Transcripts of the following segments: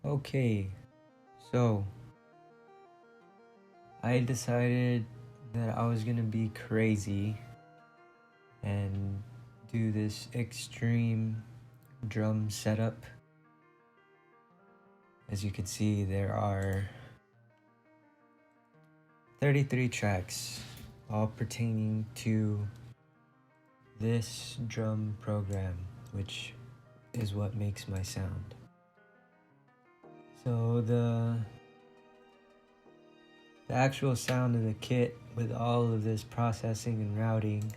Okay, so I decided that I was gonna be crazy and do this extreme drum setup. As you can see, there are 33 tracks, all pertaining to this drum program, which is what makes my sound. So the actual sound of the kit with all of this processing and routing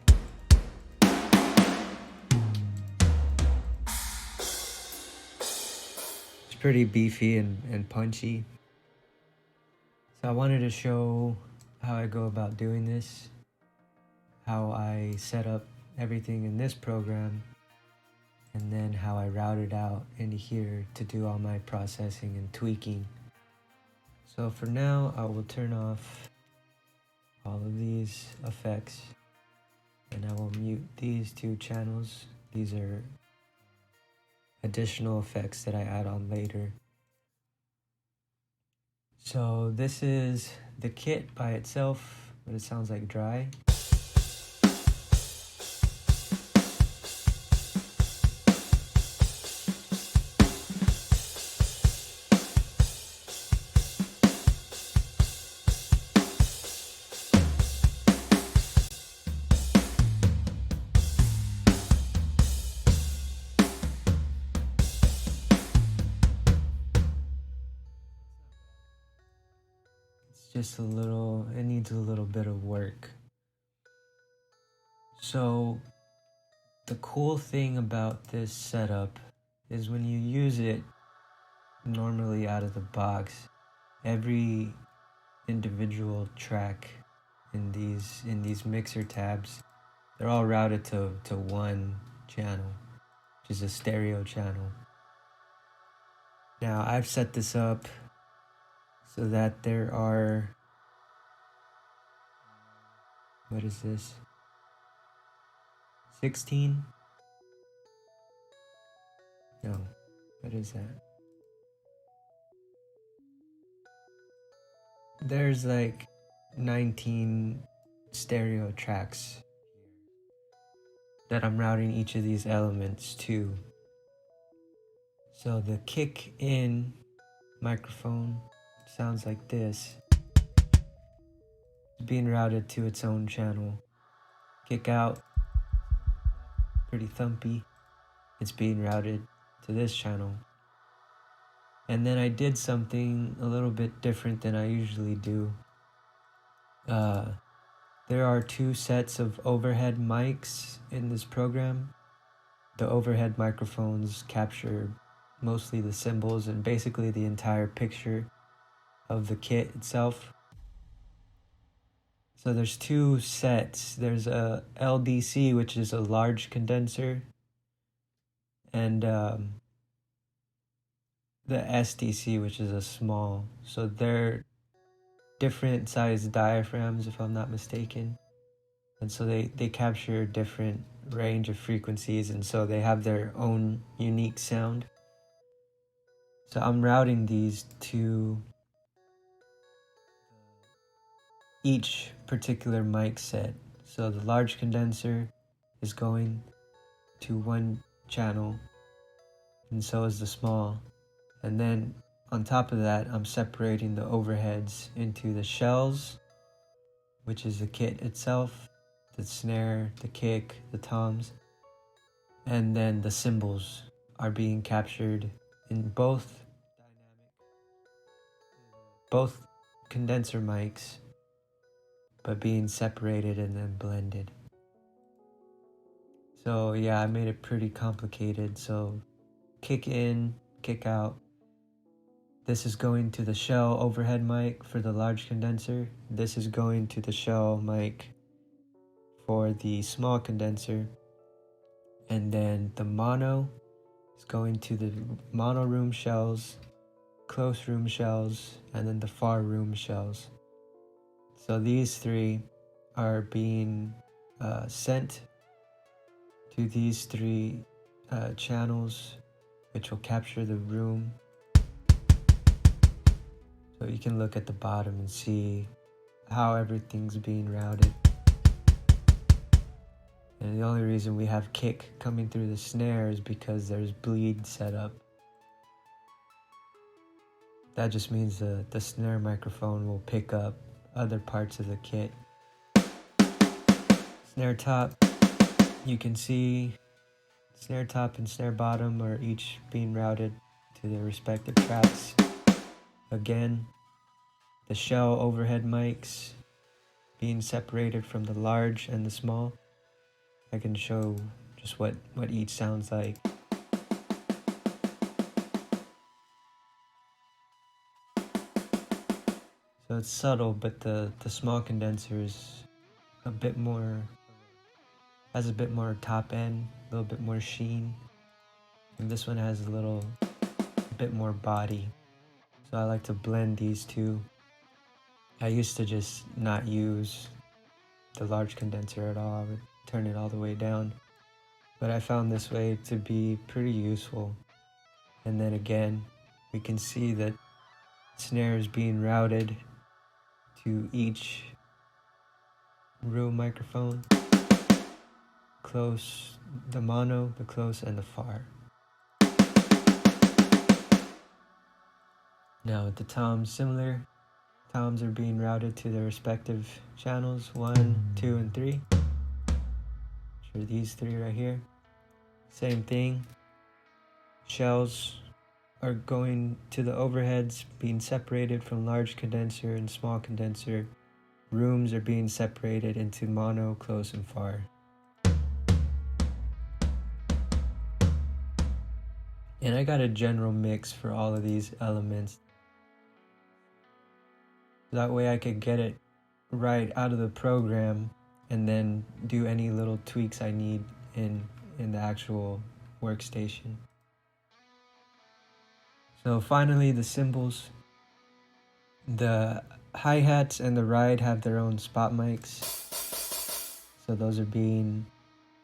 is pretty beefy and punchy. So I wanted to show how I go about doing this, how I set up everything in this program, and then how I route it out into here to do all my processing and tweaking. So for now, I will turn off all of these effects and I will mute these two channels. These are additional effects that I add on later. So this is the kit by itself, but it sounds like dry. Just it needs a little bit of work. So the cool thing about this setup is when you use it normally out of the box, every individual track in these mixer tabs, they're all routed to one channel, which is a stereo channel. Now I've set this up so that there are, what is this, 16? No, what is that? There's like 19 stereo tracks that I'm routing each of these elements to. So the kick in microphone sounds like this. It's being routed to its own channel. Kick out, pretty thumpy. It's being routed to this channel. And then I did something a little bit different than I usually do. There are two sets of overhead mics in this program. The overhead microphones capture mostly the cymbals and basically the entire picture of the kit itself. So there's two sets. There's a LDC, which is a large condenser, and the SDC, which is a small. So they're different sized diaphragms, if I'm not mistaken. And so they capture different range of frequencies, and so they have their own unique sound. So I'm routing these to each particular mic set. So the large condenser is going to one channel, and so is the small. And then on top of that, I'm separating the overheads into the shells, which is the kit itself, the snare, the kick, the toms, and then the cymbals are being captured in both condenser mics, but being separated and then blended. So yeah, I made it pretty complicated. So kick in, kick out. This is going to the shell overhead mic for the large condenser. This is going to the shell mic for the small condenser. And then the mono is going to the mono room shells, close room shells, and then the far room shells. So these three are being sent to these three channels, which will capture the room. So you can look at the bottom and see how everything's being routed. And the only reason we have kick coming through the snare is because there's bleed set up. That just means the snare microphone will pick up other parts of the kit. Snare top, you can see snare top and snare bottom are each being routed to their respective tracks. Again, the shell overhead mics being separated from the large and the small. I can show just what each sounds like. So it's subtle, but the small condenser is a bit more, has a bit more top end, a little bit more sheen. And this one has a bit more body. So I like to blend these two. I used to just not use the large condenser at all. I would turn it all the way down. But I found this way to be pretty useful. And then again, we can see that snare is being routed to each room microphone. Close, the mono, the close, and the far. Now with the toms, similar. Toms are being routed to their respective channels, 1, 2, and 3. For these three right here. Same thing. Shells are going to the overheads, being separated from large condenser and small condenser. Rooms are being separated into mono, close, and far. And I got a general mix for all of these elements. That way I could get it right out of the program and then do any little tweaks I need in the actual workstation. So finally, the cymbals. The hi-hats and the ride have their own spot mics. So those are being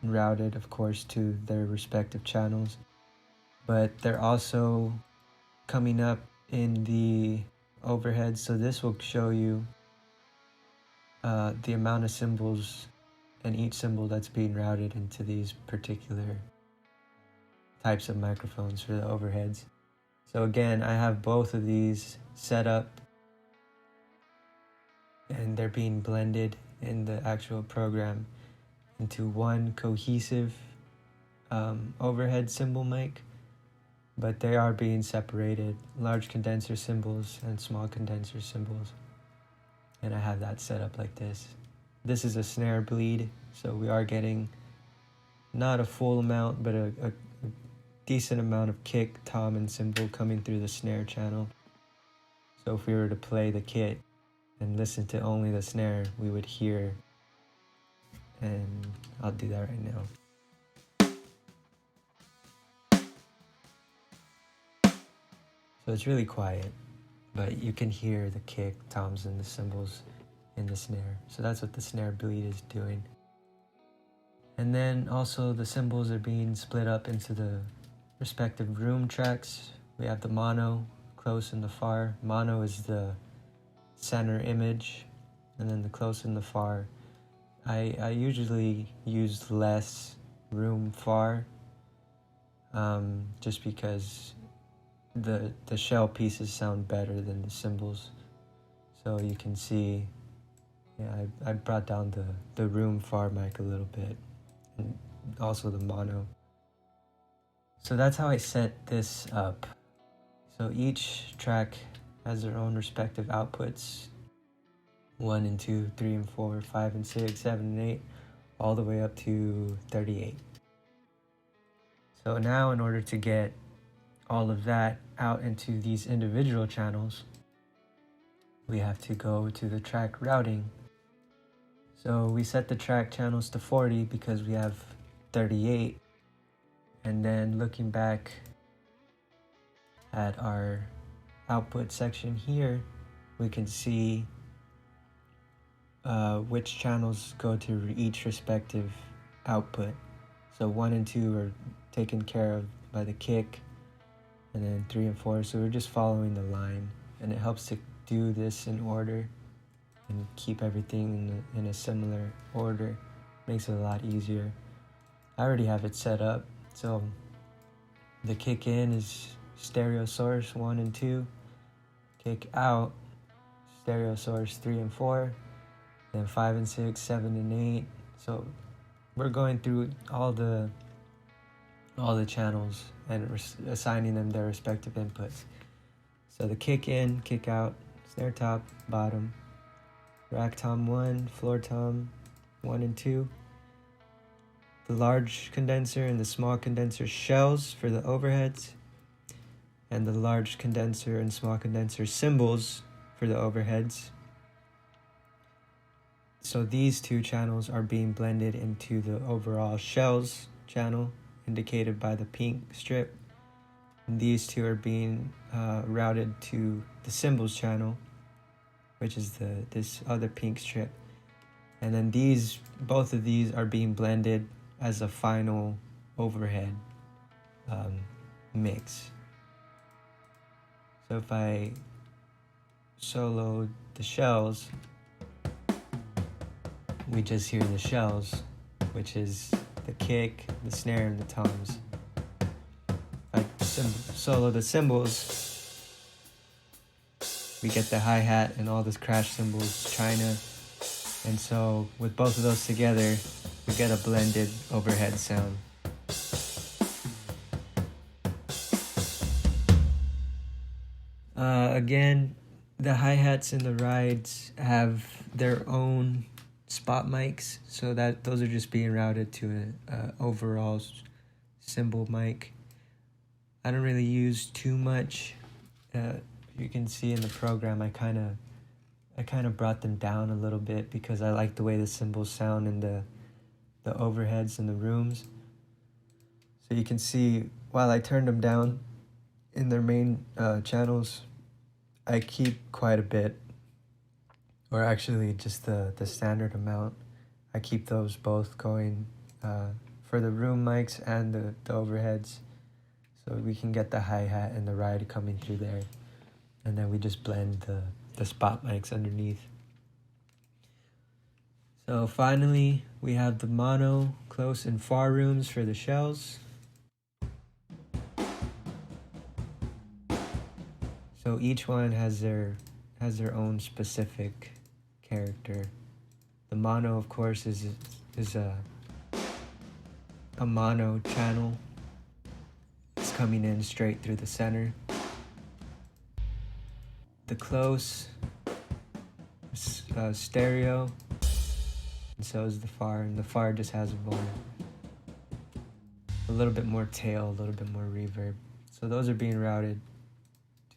routed, of course, to their respective channels. But they're also coming up in the overhead. So this will show you the amount of cymbals and each cymbal that's being routed into these particular types of microphones for the overheads. So again, I have both of these set up and they're being blended in the actual program into one cohesive overhead cymbal mic, but they are being separated, large condenser cymbals and small condenser cymbals. And I have that set up like this. This is a snare bleed, so we are getting not a full amount, but a decent amount of kick, tom, and cymbal coming through the snare channel. So if we were to play the kit and listen to only the snare, we would hear, and I'll do that right now. So it's really quiet, but you can hear the kick, toms, and the cymbals in the snare. So that's what the snare bleed is doing. And then also the cymbals are being split up into the respective room tracks. We have the mono, close, and the far. Mono is the center image, and then the close and the far. I usually use less room far, just because the shell pieces sound better than the cymbals. So you can see, yeah, I brought down the room far mic a little bit, and also the mono. So that's how I set this up. So each track has their own respective outputs, 1 and 2, 3 and 4, 5 and 6, 7 and 8, all the way up to 38. So now in order to get all of that out into these individual channels, we have to go to the track routing. So we set the track channels to 40 because we have 38. And then looking back at our output section here, we can see which channels go to each respective output. So 1 and 2 are taken care of by the kick, and then 3 and 4. So we're just following the line, and it helps to do this in order and keep everything in a similar order. Makes it a lot easier. I already have it set up, so the kick in is stereo source 1 and 2, kick out stereo source 3 and 4, then 5 and 6, 7 and 8. So we're going through all the channels and assigning them their respective inputs. So the kick in, kick out, snare top, bottom, rack tom 1, floor tom 1 and 2, the large condenser and the small condenser shells for the overheads, and the large condenser and small condenser cymbals for the overheads. So these two channels are being blended into the overall shells channel, indicated by the pink strip. And these two are being routed to the cymbals channel, which is this other pink strip. And then both of these are being blended as a final overhead mix. So if I solo the shells, we just hear the shells, which is the kick, the snare, and the toms. If I solo the cymbals, we get the hi-hat and all this crash cymbals, China. And so with both of those together, we get a blended overhead sound. Again, the hi-hats and the rides have their own spot mics, so that those are just being routed to an overall cymbal mic. I don't really use too much. You can see in the program I kind of brought them down a little bit because I like the way the cymbals sound in the overheads in the rooms. So you can see while I turned them down in their main channels, I keep quite a bit, or actually just the standard amount. I keep those both going for the room mics and the overheads, so we can get the hi-hat and the ride coming through there, and then we just blend the spot mics underneath. So finally, we have the mono, close, and far rooms for the shells. So each one has their own specific character. The mono, of course, is a mono channel. It's coming in straight through the center. The close is stereo, and so is the far, and the far just has a little bit more tail, a little bit more reverb. So those are being routed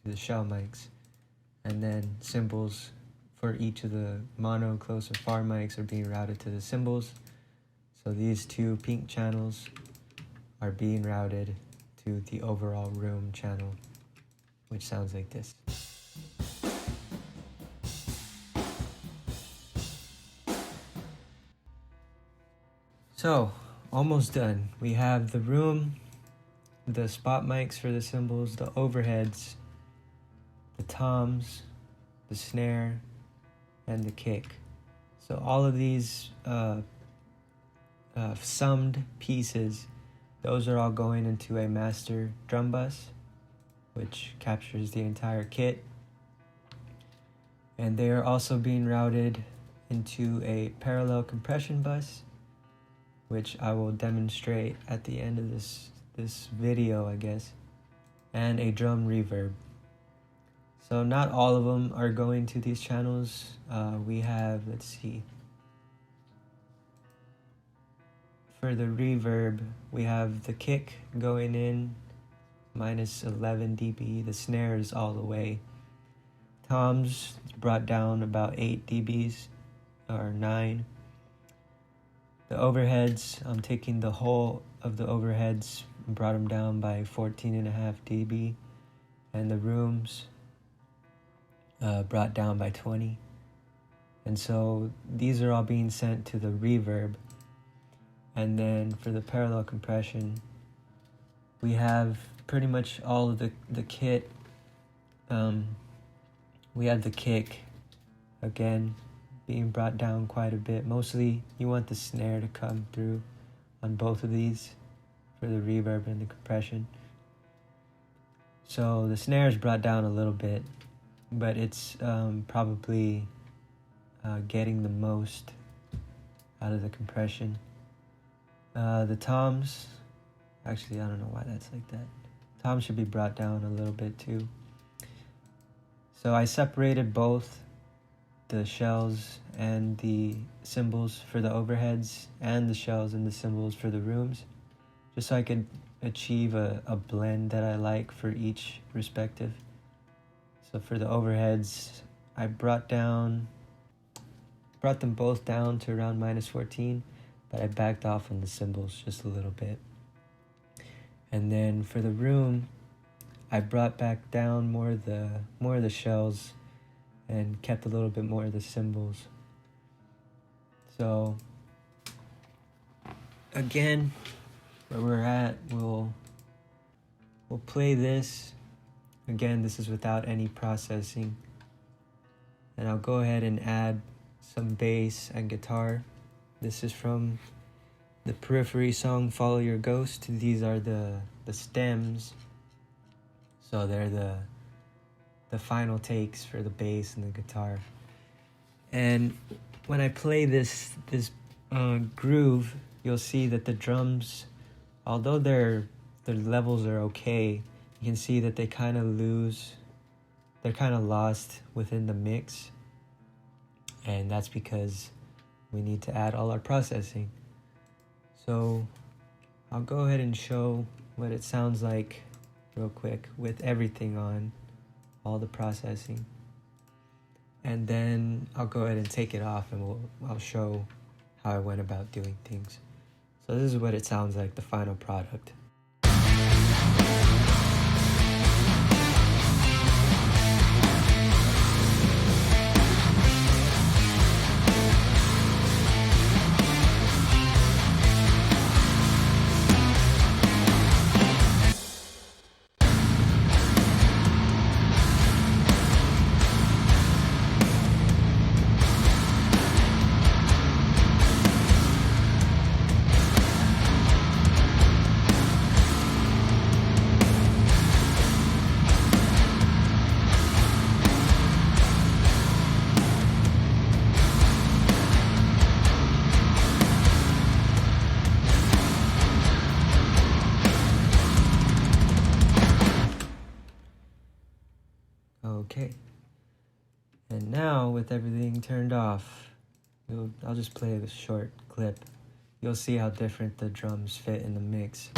to the shell mics, and then cymbals for each of the mono, close, and far mics are being routed to the cymbals. So these two pink channels are being routed to the overall room channel, which sounds like this. So, almost done. We have the room, the spot mics for the cymbals, the overheads, the toms, the snare, and the kick. So all of these summed pieces, those are all going into a master drum bus, which captures the entire kit. And they are also being routed into a parallel compression bus, which I will demonstrate at the end of this video, I guess, and a drum reverb. So not all of them are going to these channels. We have, let's see, for the reverb, we have the kick going in minus 11 dB. The snare is all the way. Toms brought down about 8 dBs, or 9. The overheads, I'm taking the whole of the overheads and brought them down by 14.5 dB. And the rooms brought down by 20. And so these are all being sent to the reverb. And then for the parallel compression, we have pretty much all of the kit we have the kick again being brought down quite a bit. Mostly you want the snare to come through on both of these for the reverb and the compression. So the snare is brought down a little bit, but it's probably getting the most out of the compression. The toms, actually I don't know why that's like that. Toms should be brought down a little bit too. So I separated both the shells and the cymbals for the overheads and the shells and the cymbals for the rooms, just so I could achieve a blend that I like for each respective. So for the overheads, I brought them both down to around -14, but I backed off on the cymbals just a little bit. And then for the room, I brought back down more of the shells and kept a little bit more of the cymbals. So again, where we're at, we'll play this. Again, this is without any processing. And I'll go ahead and add some bass and guitar. This is from the Periphery song, Follow Your Ghost. These are the stems. So they're the final takes for the bass and the guitar. And when I play this groove, you'll see that the drums, although their levels are okay, you can see that they're kind of lost within the mix. And that's because we need to add all our processing. So I'll go ahead and show what it sounds like real quick with everything on, all the processing. And then I'll go ahead and take it off and I'll show how I went about doing things. So this is what it sounds like, the final product. Okay, and now with everything turned off, I'll just play a short clip. You'll see how different the drums fit in the mix.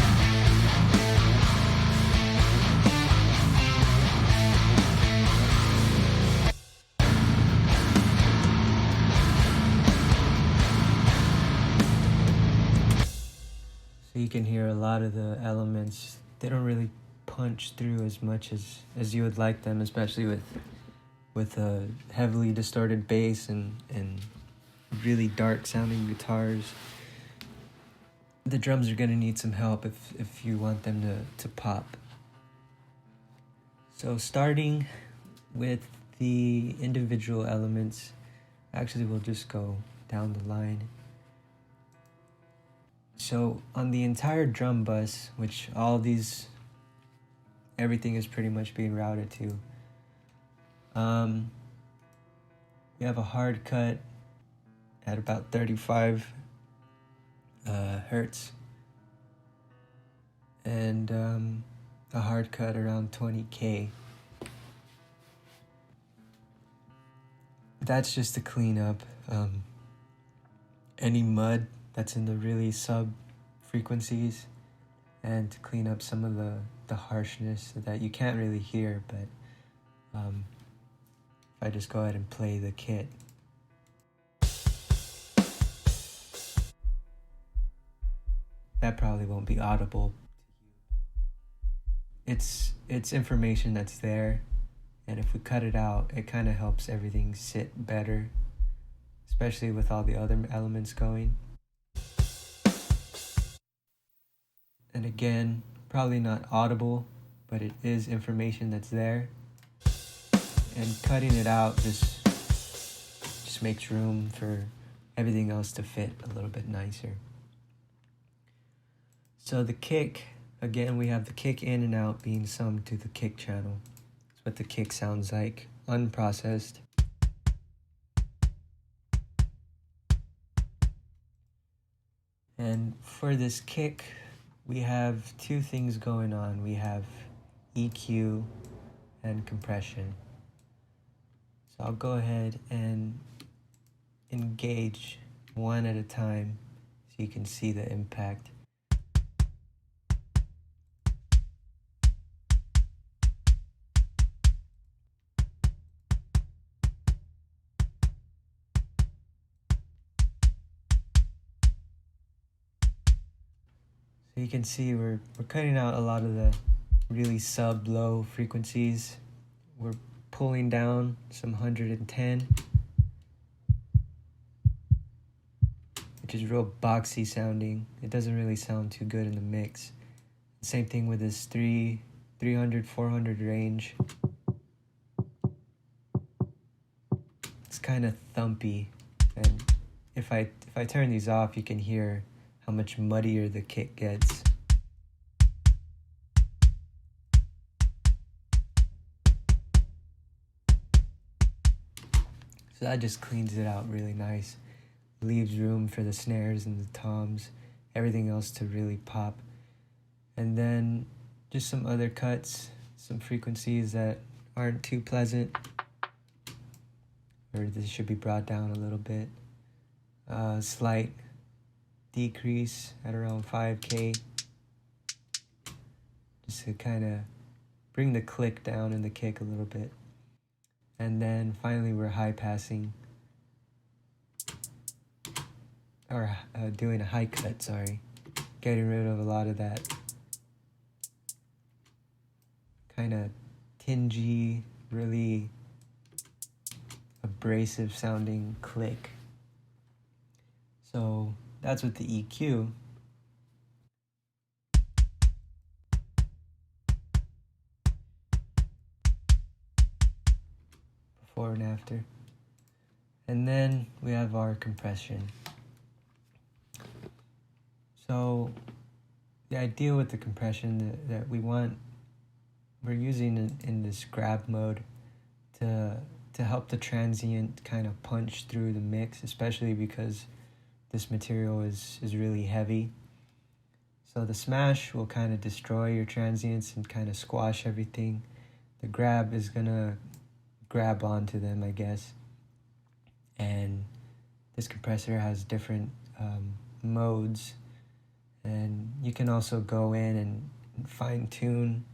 So you can hear a lot of the elements, they don't really punch through as much as you would like them, especially with a heavily distorted bass and really dark sounding guitars. The drums are gonna need some help if you want them to pop. So starting with the individual elements, actually we'll just go down the line. So on the entire drum bus, which everything is pretty much being routed to, we have a hard cut at about 35 hertz and a hard cut around 20K. That's just to clean up any mud that's in the really sub frequencies and to clean up some of the harshness that you can't really hear, but if I just go ahead and play the kit. That probably won't be audible. It's information that's there, and if we cut it out, it kind of helps everything sit better, especially with all the other elements going. And again, probably not audible, but it is information that's there. And cutting it out just makes room for everything else to fit a little bit nicer. So the kick, again, we have the kick in and out being summed to the kick channel. That's what the kick sounds like, unprocessed. And for this kick, we have two things going on. We have EQ and compression. So I'll go ahead and engage one at a time so you can see the impact. So you can see we're cutting out a lot of the really sub-low frequencies. We're pulling down some 110, which is real boxy sounding. It doesn't really sound too good in the mix. Same thing with this 300, 400 range. It's kind of thumpy, and if I turn these off, you can hear how much muddier the kick gets. So that just cleans it out really nice. Leaves room for the snares and the toms, everything else to really pop. And then just some other cuts, some frequencies that aren't too pleasant, or this should be brought down a little bit. Slight decrease at around 5K, just to kind of bring the click down in the kick a little bit. And then finally we're high passing, or doing a high cut, getting rid of a lot of that kind of tingy, really abrasive sounding click. So that's with the EQ. Before and after. And then we have our compression. So the idea with the compression that we're using in this grab mode to help the transient kind of punch through the mix, especially because this material is really heavy. So the smash will kind of destroy your transients and kind of squash everything. The grab is gonna grab onto them, I guess. And this compressor has different modes, and you can also go in and fine-tune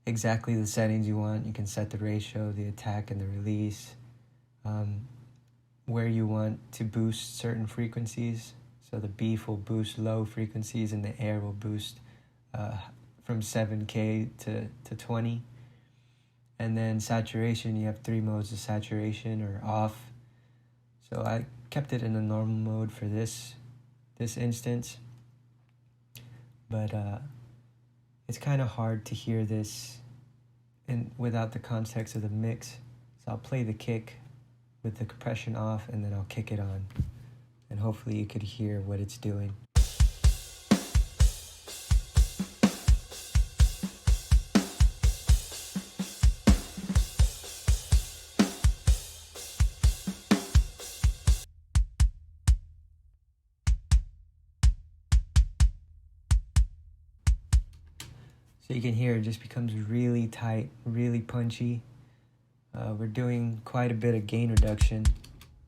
exactly the settings you want. You can set the ratio, the attack, and the release, where you want to boost certain frequencies. So the beef will boost low frequencies and the air will boost from 7K to 20. And then saturation, you have 3 modes of saturation or off. So I kept it in the normal mode for this instance. But it's kind of hard to hear this without the context of the mix. So I'll play the kick with the compression off, and then I'll kick it on. And hopefully you could hear what it's doing. So you can hear it just becomes really tight, really punchy. We're doing quite a bit of gain reduction,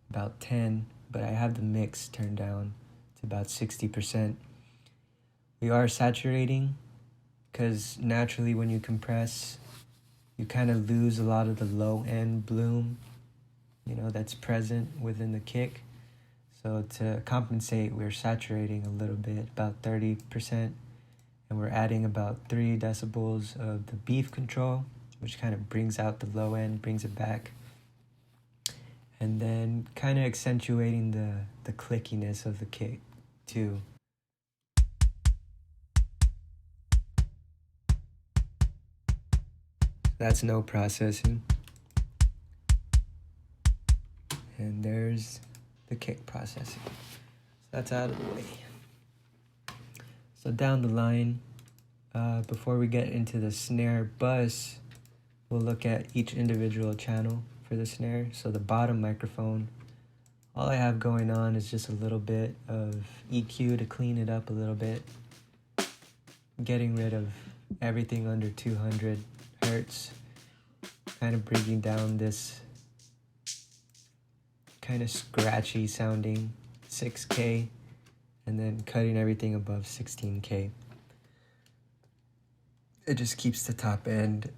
about 10, but I have the mix turned down to about 60%. We are saturating because naturally when you compress, you kind of lose a lot of the low end bloom, that's present within the kick. So to compensate, we're saturating a little bit, about 30%. And we're adding about 3 decibels of the beef control, which kind of brings out the low end, brings it back. And then kind of accentuating the clickiness of the kick too. That's no processing. And there's the kick processing. So that's out of the way. So down the line, before we get into the snare bus, we'll look at each individual channel for the snare. So the bottom microphone, all I have going on is just a little bit of EQ to clean it up a little bit. Getting rid of everything under 200 hertz. Kind of bringing down this kind of scratchy sounding 6K. And then cutting everything above 16K. It just keeps the top end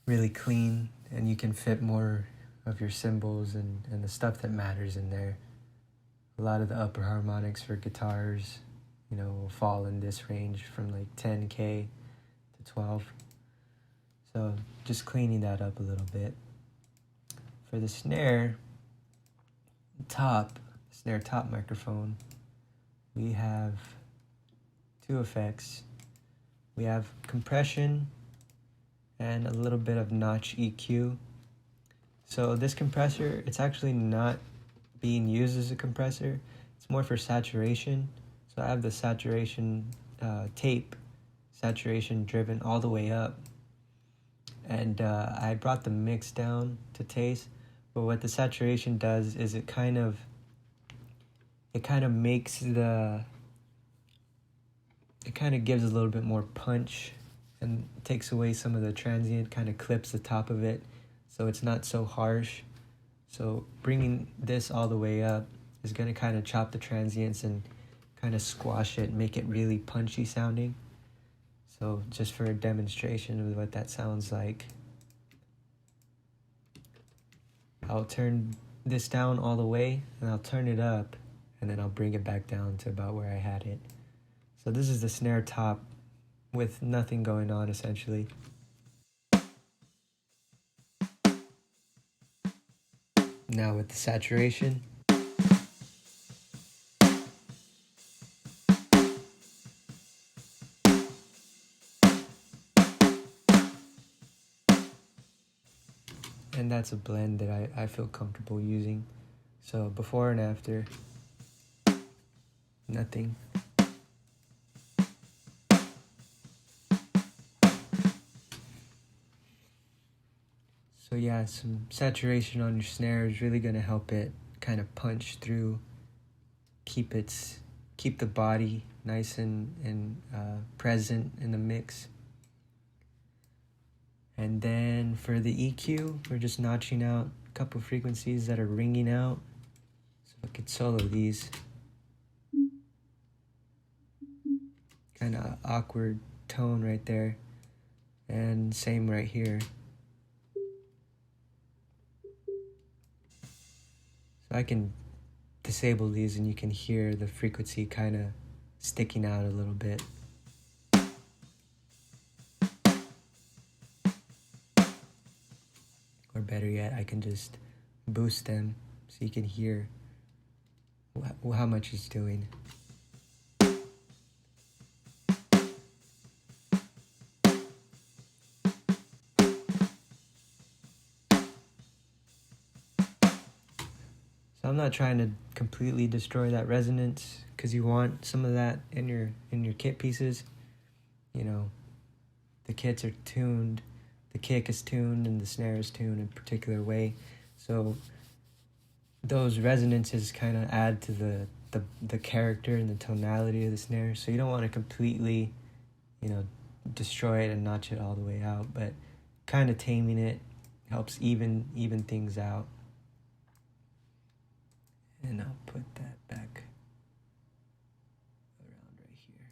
really clean, and you can fit more of your cymbals and the stuff that matters in there. A lot of the upper harmonics for guitars, will fall in this range from like 10K to 12. So just cleaning that up a little bit. For the snare top microphone, we have two effects. We have compression and a little bit of notch EQ. So this compressor, it's actually not being used as a compressor. It's more for saturation. So I have the saturation tape, saturation driven all the way up. And I brought the mix down to taste. But what the saturation does is it kind of makes it kind of gives a little bit more punch and takes away some of the transient, kind of clips the top of it so it's not so harsh. So bringing this all the way up is going to kind of chop the transients and kind of squash it, make it really punchy sounding. So just for a demonstration of what that sounds like, I'll turn this down all the way and I'll turn it up and then I'll bring it back down to about where I had it. So this is the snare top with nothing going on essentially. Now with the saturation. And that's a blend that I feel comfortable using. So before and after, nothing. So yeah, some saturation on your snare is really going to help it kind of punch through, keep the body nice and present in the mix. And then for the EQ, we're just notching out a couple frequencies that are ringing out. So I could solo these. Kind of awkward tone right there. And same right here. So I can disable these and you can hear the frequency kind of sticking out a little bit. Or better yet, I can just boost them so you can hear how much it's doing. So I'm not trying to completely destroy that resonance because you want some of that in your kit pieces. The kits are tuned. The kick is tuned and the snare is tuned in a particular way. So those resonances kind of add to the character and the tonality of the snare. So you don't want to completely, destroy it and notch it all the way out. But kind of taming it helps even things out. And I'll put that back around right here.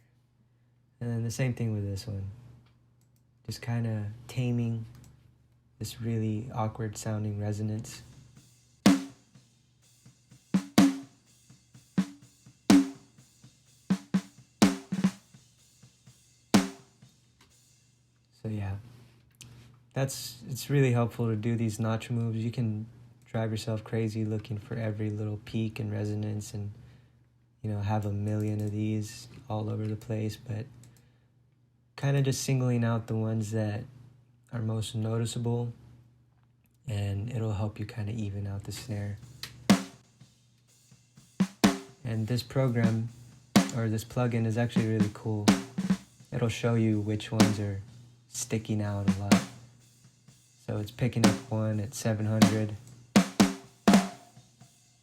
And then the same thing with this one. Just kind of taming this really awkward sounding resonance. So yeah, it's really helpful to do these notch moves. You can drive yourself crazy looking for every little peak and resonance and, have a million of these all over the place, but kind of just singling out the ones that are most noticeable and it'll help you kind of even out the snare. And this program, or this plugin, is actually really cool. It'll show you which ones are sticking out a lot. So it's picking up one at 700.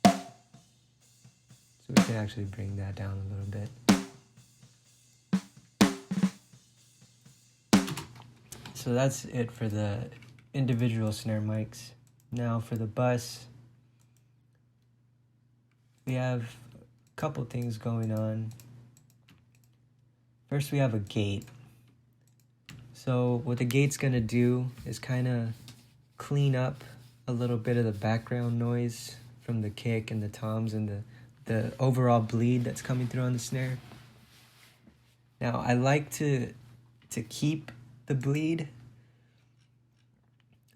So we can actually bring that down a little bit. So that's it for the individual snare mics. Now for the bus, we have a couple things going on. First, we have a gate. So what the gate's gonna do is kind of clean up a little bit of the background noise from the kick and the toms and the overall bleed that's coming through on the snare. Now, I like to keep the bleed.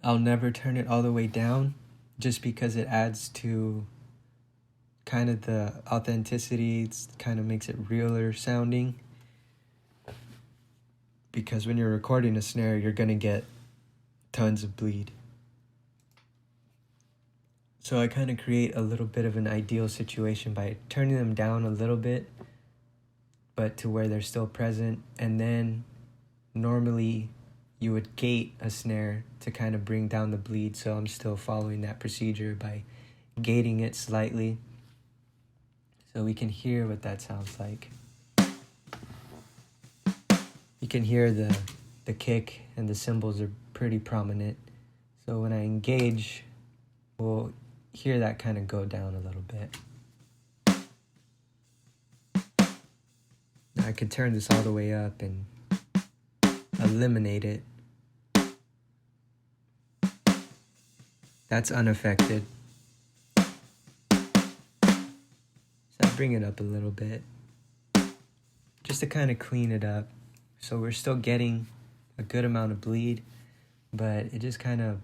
I'll never turn it all the way down just because it adds to kind of the authenticity. It kind of makes it realer sounding. Because when you're recording a snare, you're going to get tons of bleed. So I kind of create a little bit of an ideal situation by turning them down a little bit, but to where they're still present. And then normally you would gate a snare to kind of bring down the bleed. So I'm still following that procedure by gating it slightly so we can hear what that sounds like. You can hear the kick and the cymbals are pretty prominent. So when I engage, we'll hear that kind of go down a little bit. Now I could turn this all the way up and eliminate it. That's unaffected. So I bring it up a little bit just to kind of clean it up. So we're still getting a good amount of bleed, but it just kind of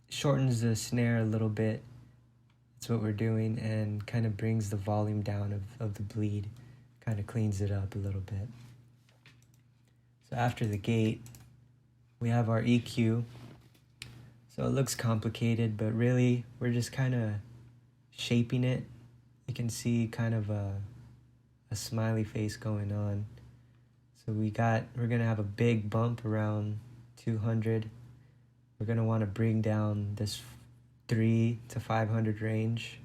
shortens the snare a little bit. That's what we're doing, and kind of brings the volume down of the bleed, kind of cleans it up a little bit. So after the gate, we have our EQ. So it looks complicated, but really we're just kind of shaping it. You can see kind of a smiley face going on. So we're gonna have a big bump around 200. We're gonna want to bring down this 3 to 500 range,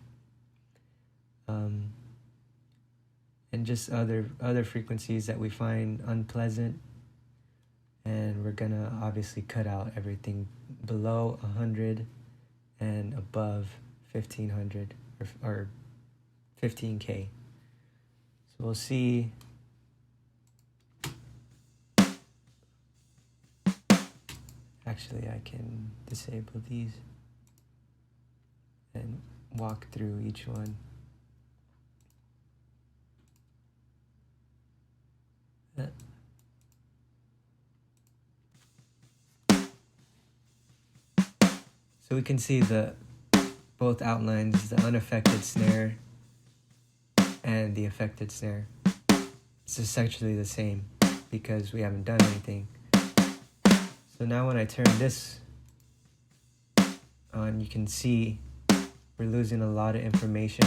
and just other frequencies that we find unpleasant. And we're gonna obviously cut out everything below 100 and above 1500 or 15K. So we'll see. Actually, I can disable these and walk through each one. So we can see both outlines, the unaffected snare and the affected snare. It's essentially the same because we haven't done anything. So now when I turn this on, you can see we're losing a lot of information.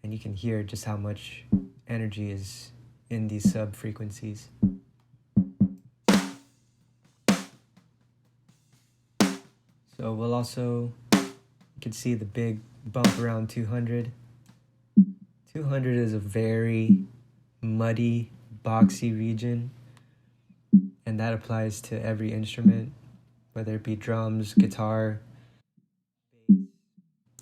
And you can hear just how much energy is in these sub frequencies. So we'll also, you can see the big bump around 200. 200 is a very muddy, boxy region. And that applies to every instrument, whether it be drums, guitar, bass.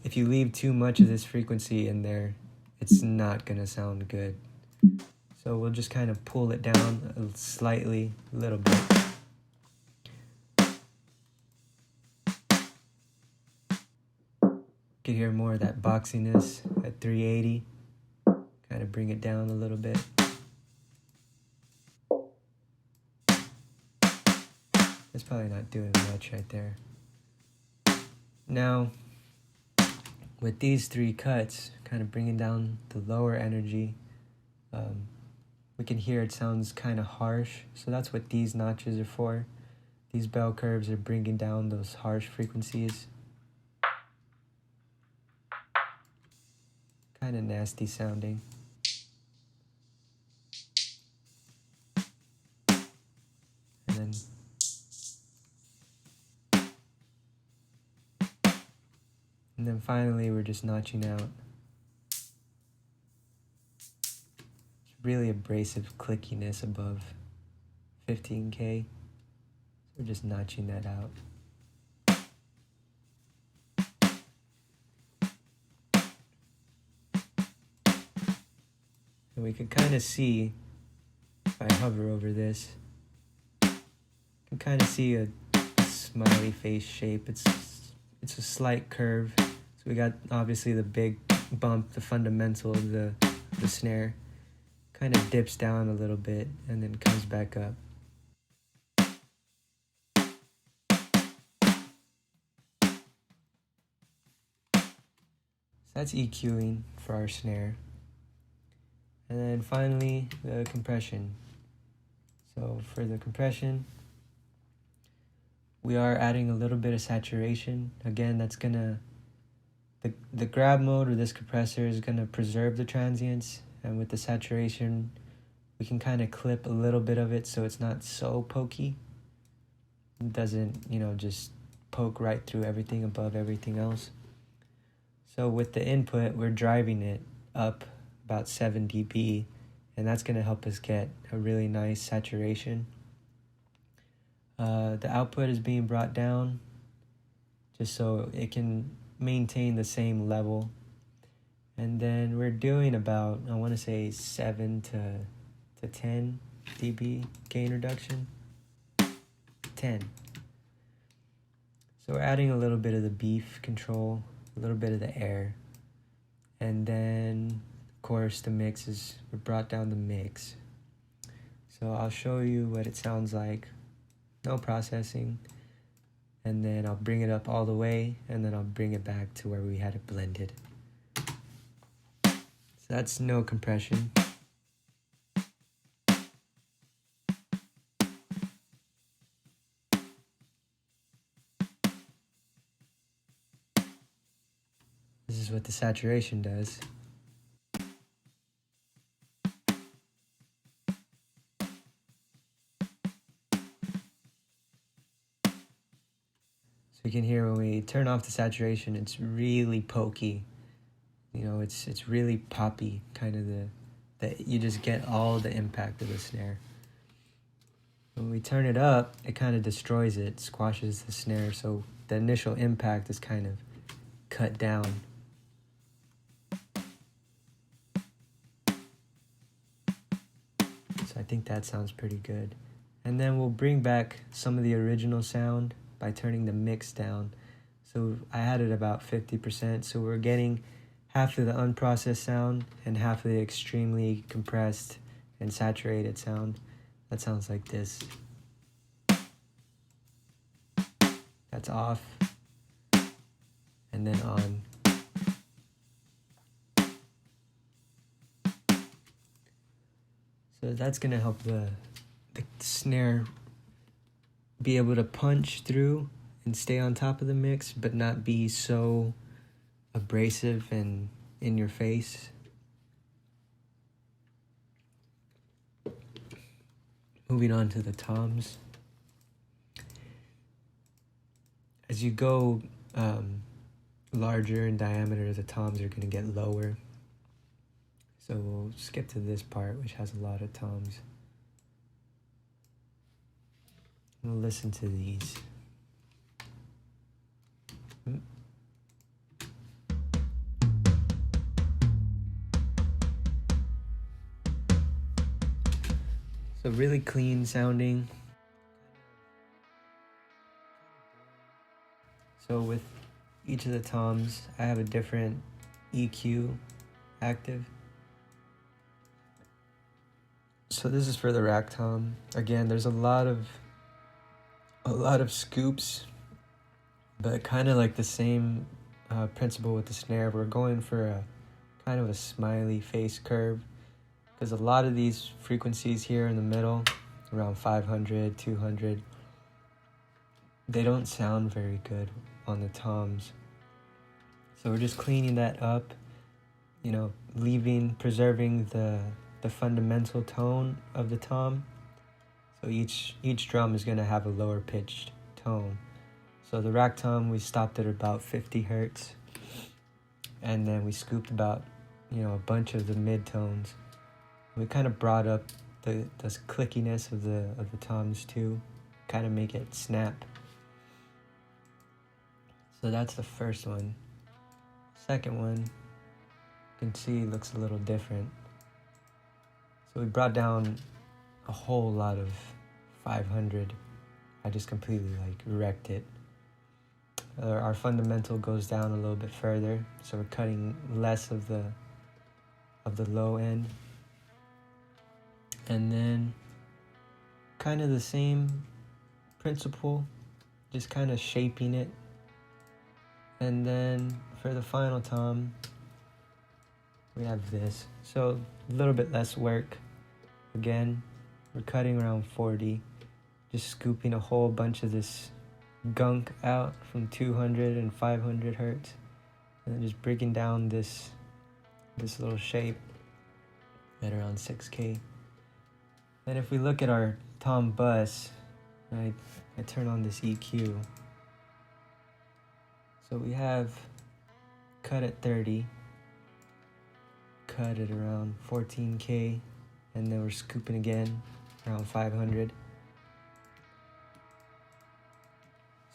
If you leave too much of this frequency in there, it's not going to sound good. So we'll just kind of pull it down slightly, a little bit. You can hear more of that boxiness at 380. Kind of bring it down a little bit. It's probably not doing much right there. Now, with these 3 cuts, kind of bringing down the lower energy, we can hear it sounds kind of harsh. So that's what these notches are for. These bell curves are bringing down those harsh frequencies. Kind of nasty sounding. And then finally we're just notching out. Really abrasive clickiness above 15K. So we're just notching that out. And we can kind of see, if I hover over this, you can kind of see a smiley face shape. It's a slight curve. So we got obviously the big bump, the fundamental of the snare. Kind of dips down a little bit and then comes back up. So that's EQing for our snare. And then finally, the compression. So for the compression, we are adding a little bit of saturation. Again, that's gonna, the grab mode or this compressor is gonna preserve the transients. And with the saturation, we can kind of clip a little bit of it so it's not so pokey. It doesn't, just poke right through everything above everything else. So with the input, we're driving it up about 7 dB, and that's going to help us get a really nice saturation. The output is being brought down just so it can maintain the same level. And then we're doing about, I want to say 7 to 10 dB gain reduction. 10. So we're adding a little bit of the beef control, a little bit of the air. And then, of course, the mix is, we brought down the mix. So I'll show you what it sounds like. No processing. And then I'll bring it up all the way, and then I'll bring it back to where we had it blended. So that's no compression. This is what the saturation does. So you can hear when we turn off the saturation, it's really pokey. It's really poppy, kind of the you just get all the impact of the snare. When we turn it up, it kind of destroys it, squashes the snare, so the initial impact is kind of cut down. So I think that sounds pretty good. And then we'll bring back some of the original sound by turning the mix down. So I had it about 50%, so we're getting half of the unprocessed sound and half of the extremely compressed and saturated sound. That sounds like this. That's off. And then on. So that's going to help the snare be able to punch through and stay on top of the mix, but not be so abrasive and in your face. Moving on to the toms. As you go larger in diameter, the toms are going to get lower. So we'll skip to this part, which has a lot of toms. We'll listen to these. So really clean sounding. So with each of the toms, I have a different EQ active. So this is for the rack tom. Again, there's a lot of scoops, but kind of like the same principle with the snare. We're going for a kind of a smiley face curve, because a lot of these frequencies here in the middle, around 500, 200, they don't sound very good on the toms. So we're just cleaning that up, you know, preserving the fundamental tone of the tom. So each drum is going to have a lower pitched tone. So the rack tom, we stopped at about 50 hertz, and then we scooped about, you know, a bunch of the mid tones. We kind of brought up the clickiness of the toms too, kind of make it snap. So that's the first one. Second one, you can see looks a little different. So we brought down a whole lot of 500. I just completely like wrecked it. Our fundamental goes down a little bit further, so we're cutting less of the low end. And then kind of the same principle, just kind of shaping it. And then for the final tom, we have this. So a little bit less work. Again, we're cutting around 40, just scooping a whole bunch of this gunk out from 200 and 500 hertz, and then just breaking down this little shape at around 6K. And if we look at our tom bus, I turn on this EQ. So we have cut at 30, cut at around 14K, and then we're scooping again around 500.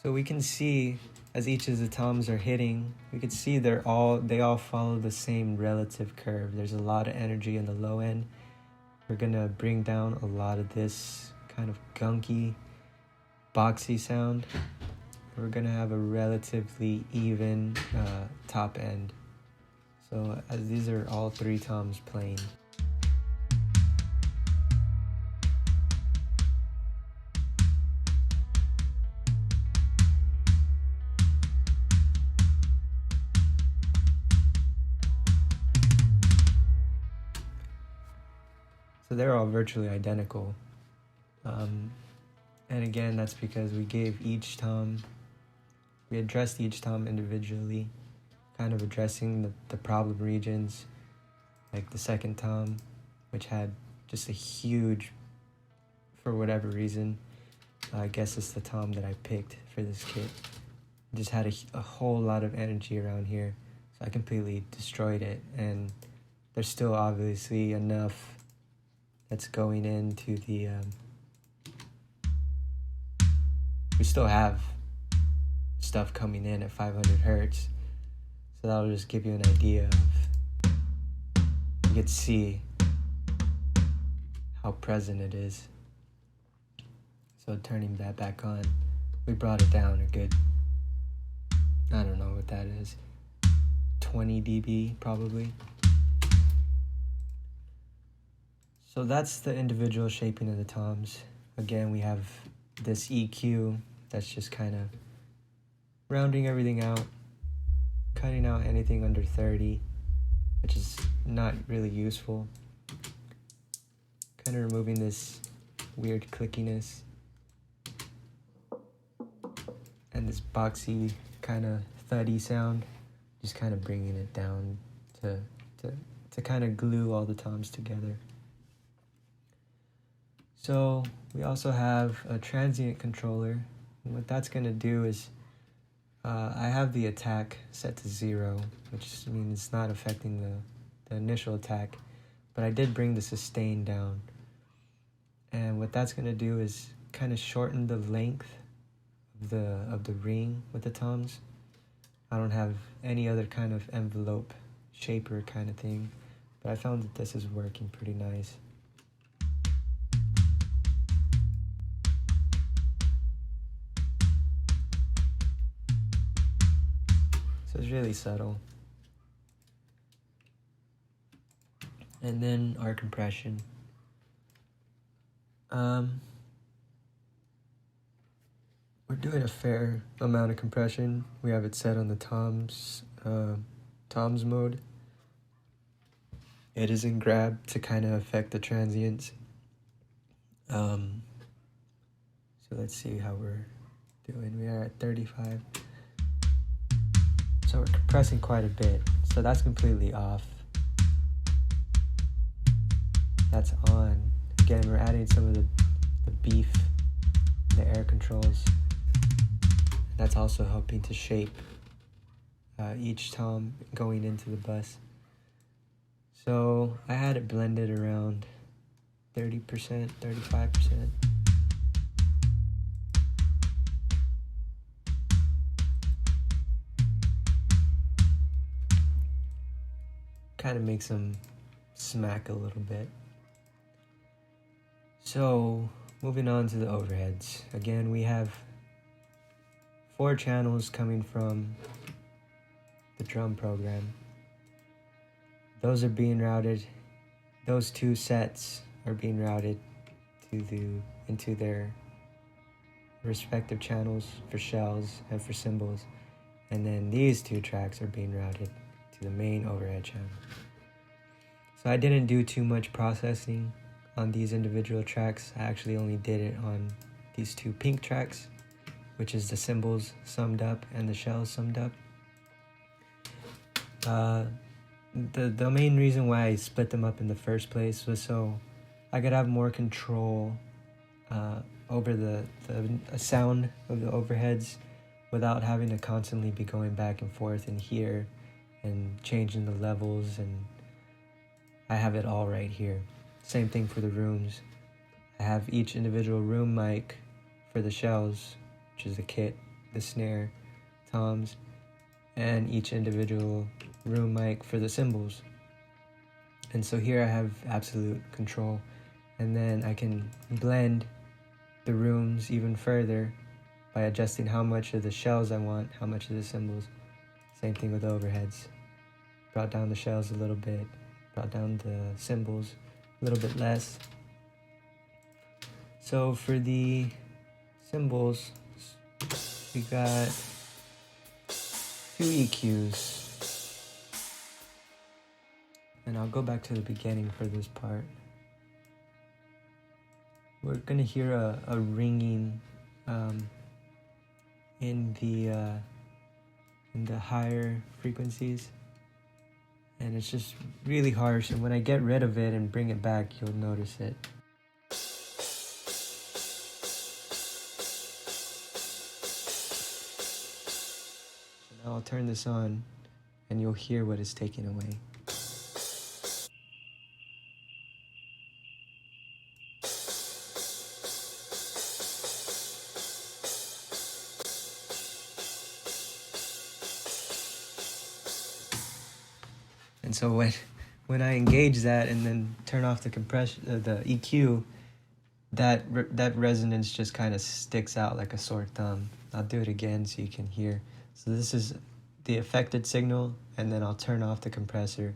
So we can see as each of the toms are hitting, we can see they all follow the same relative curve. There's a lot of energy in the low end. We're gonna bring down a lot of this kind of gunky, boxy sound. We're gonna have a relatively even top end. So as these are all three toms playing. So they're all virtually identical. And again, that's because we addressed each tom individually, kind of addressing the problem regions, like the second tom, which had just a huge, for whatever reason, I guess it's the tom that I picked for this kit, just had a whole lot of energy around here, so I completely destroyed it, and there's still obviously enough that's going into the, we still have stuff coming in at 500 hertz, so that'll just give you an idea of, you can see how present it is. So turning that back on, we brought it down a good, I don't know what that is, 20 dB probably. So that's the individual shaping of the toms. Again, we have this EQ that's just kind of rounding everything out, cutting out anything under 30, which is not really useful. Kind of removing this weird clickiness and this boxy kind of thuddy sound, just kind of bringing it down to kind of glue all the toms together. So we also have a transient controller. And what that's going to do is I have the attack set to 0, which means it's not affecting the initial attack, but I did bring the sustain down. And what that's going to do is kind of shorten the length of the ring with the toms. I don't have any other kind of envelope shaper kind of thing, but I found that this is working pretty nice. So it's really subtle. And then our compression. We're doing a fair amount of compression. We have it set on the toms mode. It is in grab to kind of affect the transients. So let's see how we're doing? We are at 35. So we're compressing quite a bit. So that's completely off. That's on. Again, we're adding some of the beef, the air controls. That's also helping to shape each tom going into the bus. So I had it blended around 30%, 35%. Kind of makes them smack a little bit. So moving on to the overheads. Again, we have 4 channels coming from the drum program. Those are being routed. Those 2 sets are being routed into their respective channels for shells and for cymbals. And then these 2 tracks are being routed to the main overhead channel. So I didn't do too much processing on these individual tracks. I actually only did it on these 2 pink tracks, which is the cymbals summed up and the shells summed up. The main reason why I split them up in the first place was so I could have more control over the sound of the overheads without having to constantly be going back and forth in here and changing the levels, and I have it all right here. Same thing for the rooms. I have each individual room mic for the shells, which is the kit, the snare, toms, and each individual room mic for the cymbals. And so here I have absolute control, and then I can blend the rooms even further by adjusting how much of the shells I want, how much of the cymbals. Same thing with overheads. Brought down the shells a little bit, brought down the cymbals a little bit less. So for the cymbals, we got 2 EQs. And I'll go back to the beginning for this part. We're gonna hear a ringing in the higher frequencies, and it's just really harsh. And when I get rid of it and bring it back, you'll notice it. So now I'll turn this on, and you'll hear what is taken away. And so when I engage that and then turn off the compression, the EQ, that resonance just kind of sticks out like a sore thumb. I'll do it again so you can hear. So this is the affected signal, and then I'll turn off the compressor,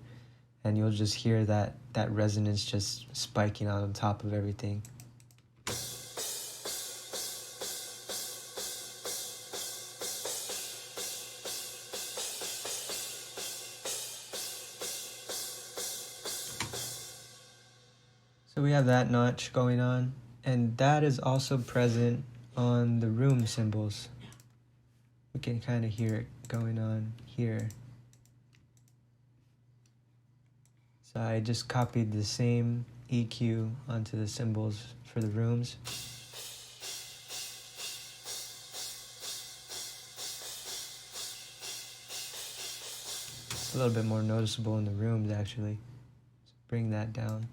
and you'll just hear that resonance just spiking out on top of everything. So we have that notch going on, and that is also present on the room cymbals. We can kind of hear it going on here. So I just copied the same EQ onto the cymbals for the rooms. It's a little bit more noticeable in the rooms actually. So bring that down.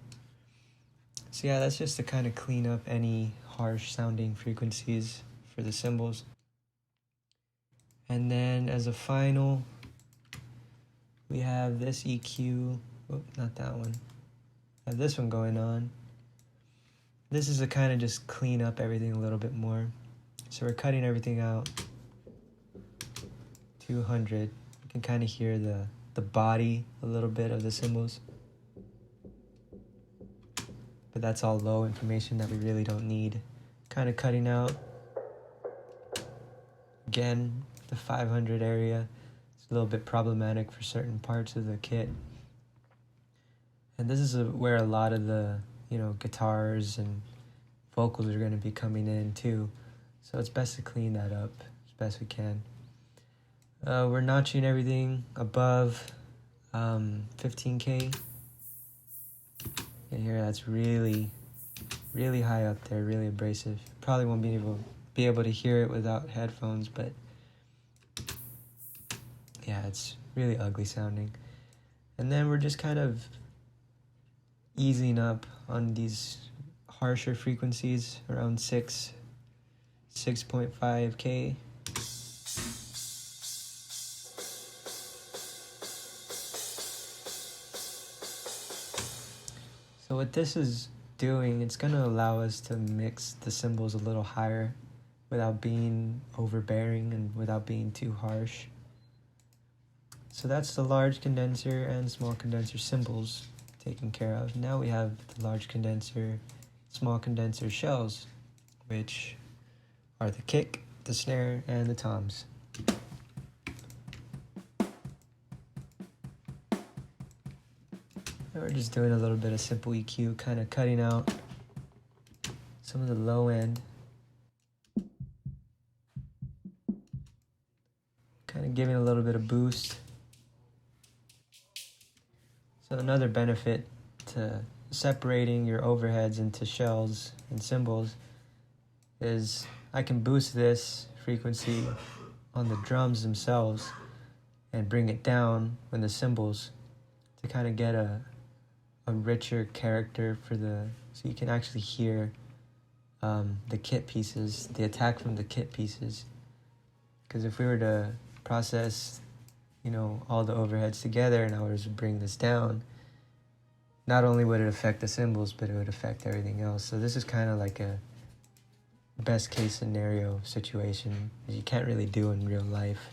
So yeah, that's just to kind of clean up any harsh sounding frequencies for the cymbals. And then as a final, we have this EQ, not that one. I have this one going on. This is to kind of just clean up everything a little bit more. So we're cutting everything out. 200. You can kind of hear the body a little bit of the cymbals. But that's all low information that we really don't need. Kind of cutting out. Again, the 500 area. It's a little bit problematic for certain parts of the kit. And this is where a lot of the, guitars and vocals are going to be coming in too. So it's best to clean that up as best we can. We're notching everything above 15K. And here that's really, really high up there, really abrasive. Probably won't be able to hear it without headphones, but yeah, it's really ugly sounding. And then we're just kind of easing up on these harsher frequencies around 6.5K. So what this is doing, it's going to allow us to mix the cymbals a little higher without being overbearing and without being too harsh. So that's the large condenser and small condenser cymbals taken care of. Now we have the large condenser, small condenser shells, which are the kick, the snare, and the toms. We're just doing a little bit of simple EQ, kind of cutting out some of the low end. Kind of giving a little bit of boost. So another benefit to separating your overheads into shells and cymbals is I can boost this frequency on the drums themselves and bring it down when the cymbals to kind of get a richer character for so you can actually hear the kit pieces, the attack from the kit pieces. Because if we were to process, all the overheads together and I was to bring this down, not only would it affect the cymbals, but it would affect everything else. So this is kind of like a best case scenario situation that you can't really do in real life.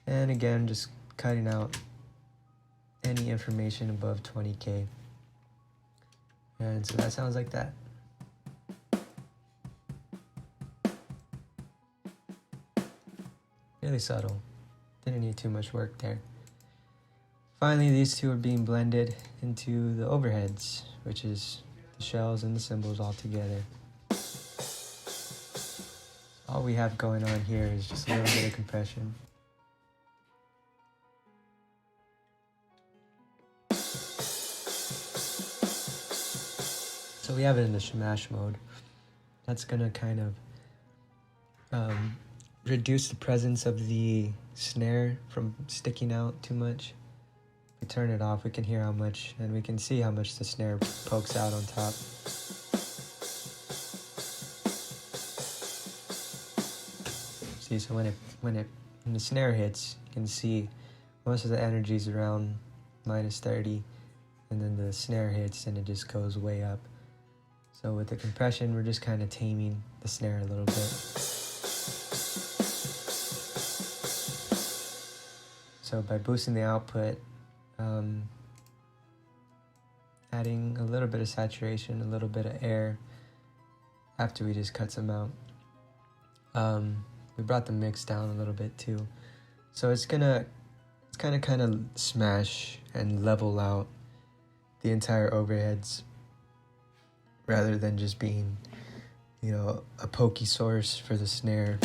And again, just cutting out any information above 20K. And so that sounds like that. Really subtle. Didn't need too much work there. Finally, these two are being blended into the overheads, which is the shells and the cymbals all together. All we have going on here is just a little bit of compression. So we have it in the shamash mode. That's gonna kind of reduce the presence of the snare from sticking out too much. If we turn it off, we can hear how much, and we can see how much the snare pokes out on top. See, so when the snare hits, you can see most of the energy is around -30, and then the snare hits and it just goes way up. So with the compression, we're just kind of taming the snare a little bit. So by boosting the output, adding a little bit of saturation, a little bit of air, after we just cut some out. We brought the mix down a little bit too. So it's gonna kind of smash and level out the entire overheads, rather than just being, a pokey source for the snare.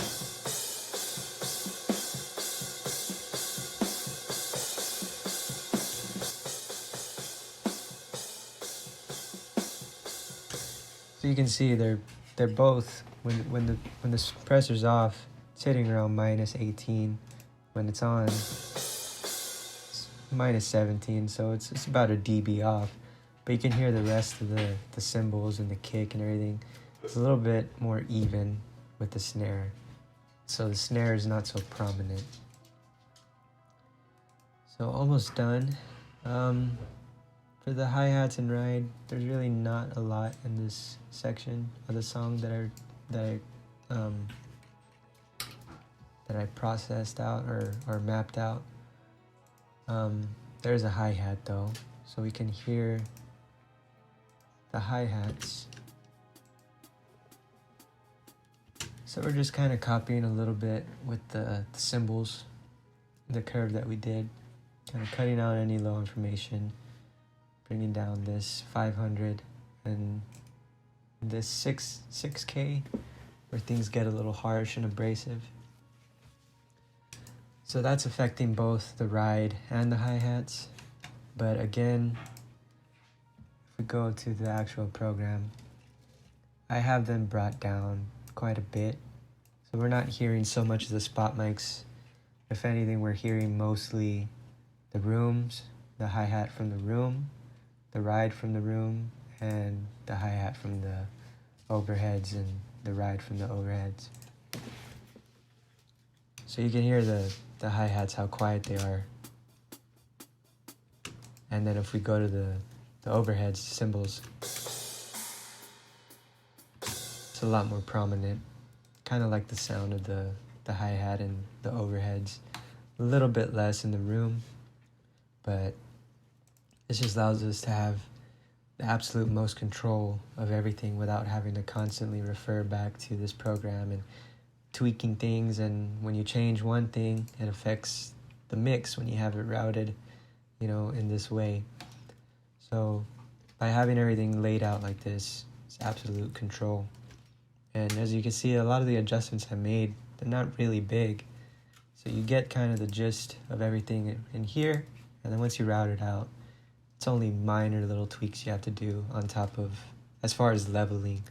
So you can see they're both, when the suppressor's off, it's hitting around -18. When it's on, it's -17. So it's about a dB off. But you can hear the rest of the cymbals and the kick and everything. It's a little bit more even with the snare. So the snare is not so prominent. So almost done. For the hi-hats and ride, there's really not a lot in this section of the song that I processed out or mapped out. There's a hi-hat though, so we can hear the hi-hats. So we're just kind of copying a little bit with the cymbals, the curve that we did, kind of cutting out any low information, bringing down this 500 and this 6K where things get a little harsh and abrasive. So that's affecting both the ride and the hi-hats. But again, if we go to the actual program, I have them brought down quite a bit. So we're not hearing so much of the spot mics. If anything, we're hearing mostly the rooms, the hi-hat from the room, the ride from the room, and the hi-hat from the overheads and the ride from the overheads. So you can hear the hi-hats, how quiet they are. And then if we go to the overheads, cymbals, it's a lot more prominent. Kind of like the sound of the hi-hat and the overheads. A little bit less in the room, but this just allows us to have the absolute most control of everything without having to constantly refer back to this program and tweaking things. And when you change one thing, it affects the mix when you have it routed, in this way. So by having everything laid out like this, it's absolute control. And as you can see, a lot of the adjustments I made, they're not really big. So you get kind of the gist of everything in here, and then once you route it out, it's only minor little tweaks you have to do on top of, as far as leveling.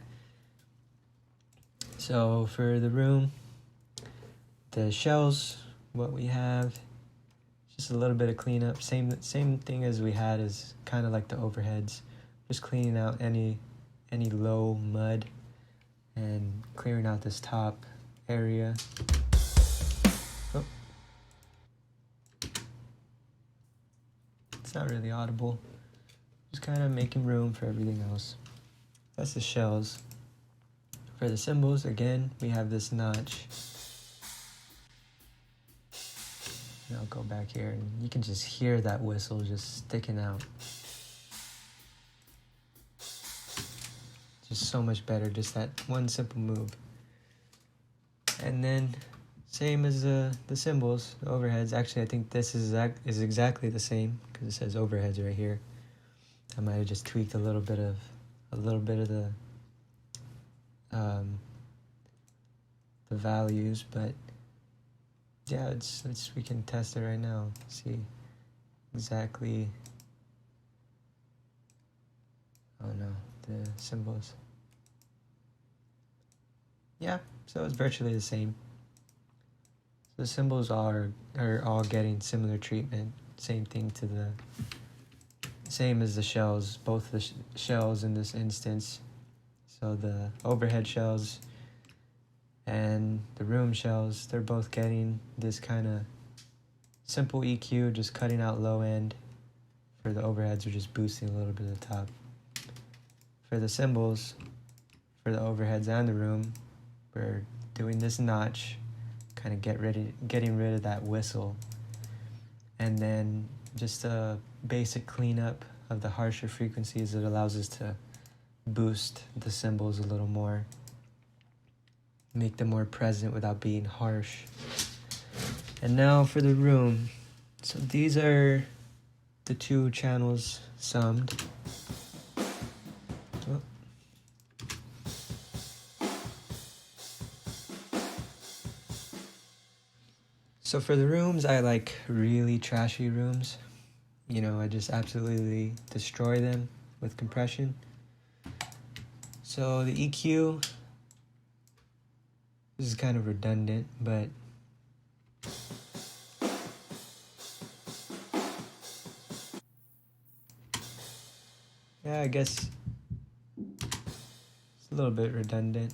So for the room, the shells, what we have, just a little bit of cleanup. Same thing as we had as kind of like the overheads. Just cleaning out any low mud and clearing out this top area. Oh. It's not really audible. Just kind of making room for everything else. That's the shells. For the cymbals, again, we have this notch. And I'll go back here and you can just hear that whistle just sticking out. Just so much better, just that one simple move. And then same as the cymbals, the overheads. Actually, I think this is exactly the same because it says overheads right here. I might have just tweaked a little bit of the values, but yeah, it's we can test it right now. See exactly. Oh no, the cymbals. Yeah, so it's virtually the same. So the cymbals are all getting similar treatment. Same thing to the same as the shells. Both the shells in this instance. So the overhead shells and the room shells, they're both getting this kind of simple EQ, just cutting out low end. For the overheads, we're just boosting a little bit of the top. For the cymbals, for the overheads and the room, we're doing this notch, kind of getting rid of that whistle. And then just a basic cleanup of the harsher frequencies that allows us to boost the cymbals a little more. Make them more present without being harsh. And now for the room. So these are the two channels summed. Oh. So for the rooms, I like really trashy rooms. I just absolutely destroy them with compression. So the EQ, this is kind of redundant, but yeah, I guess it's a little bit redundant,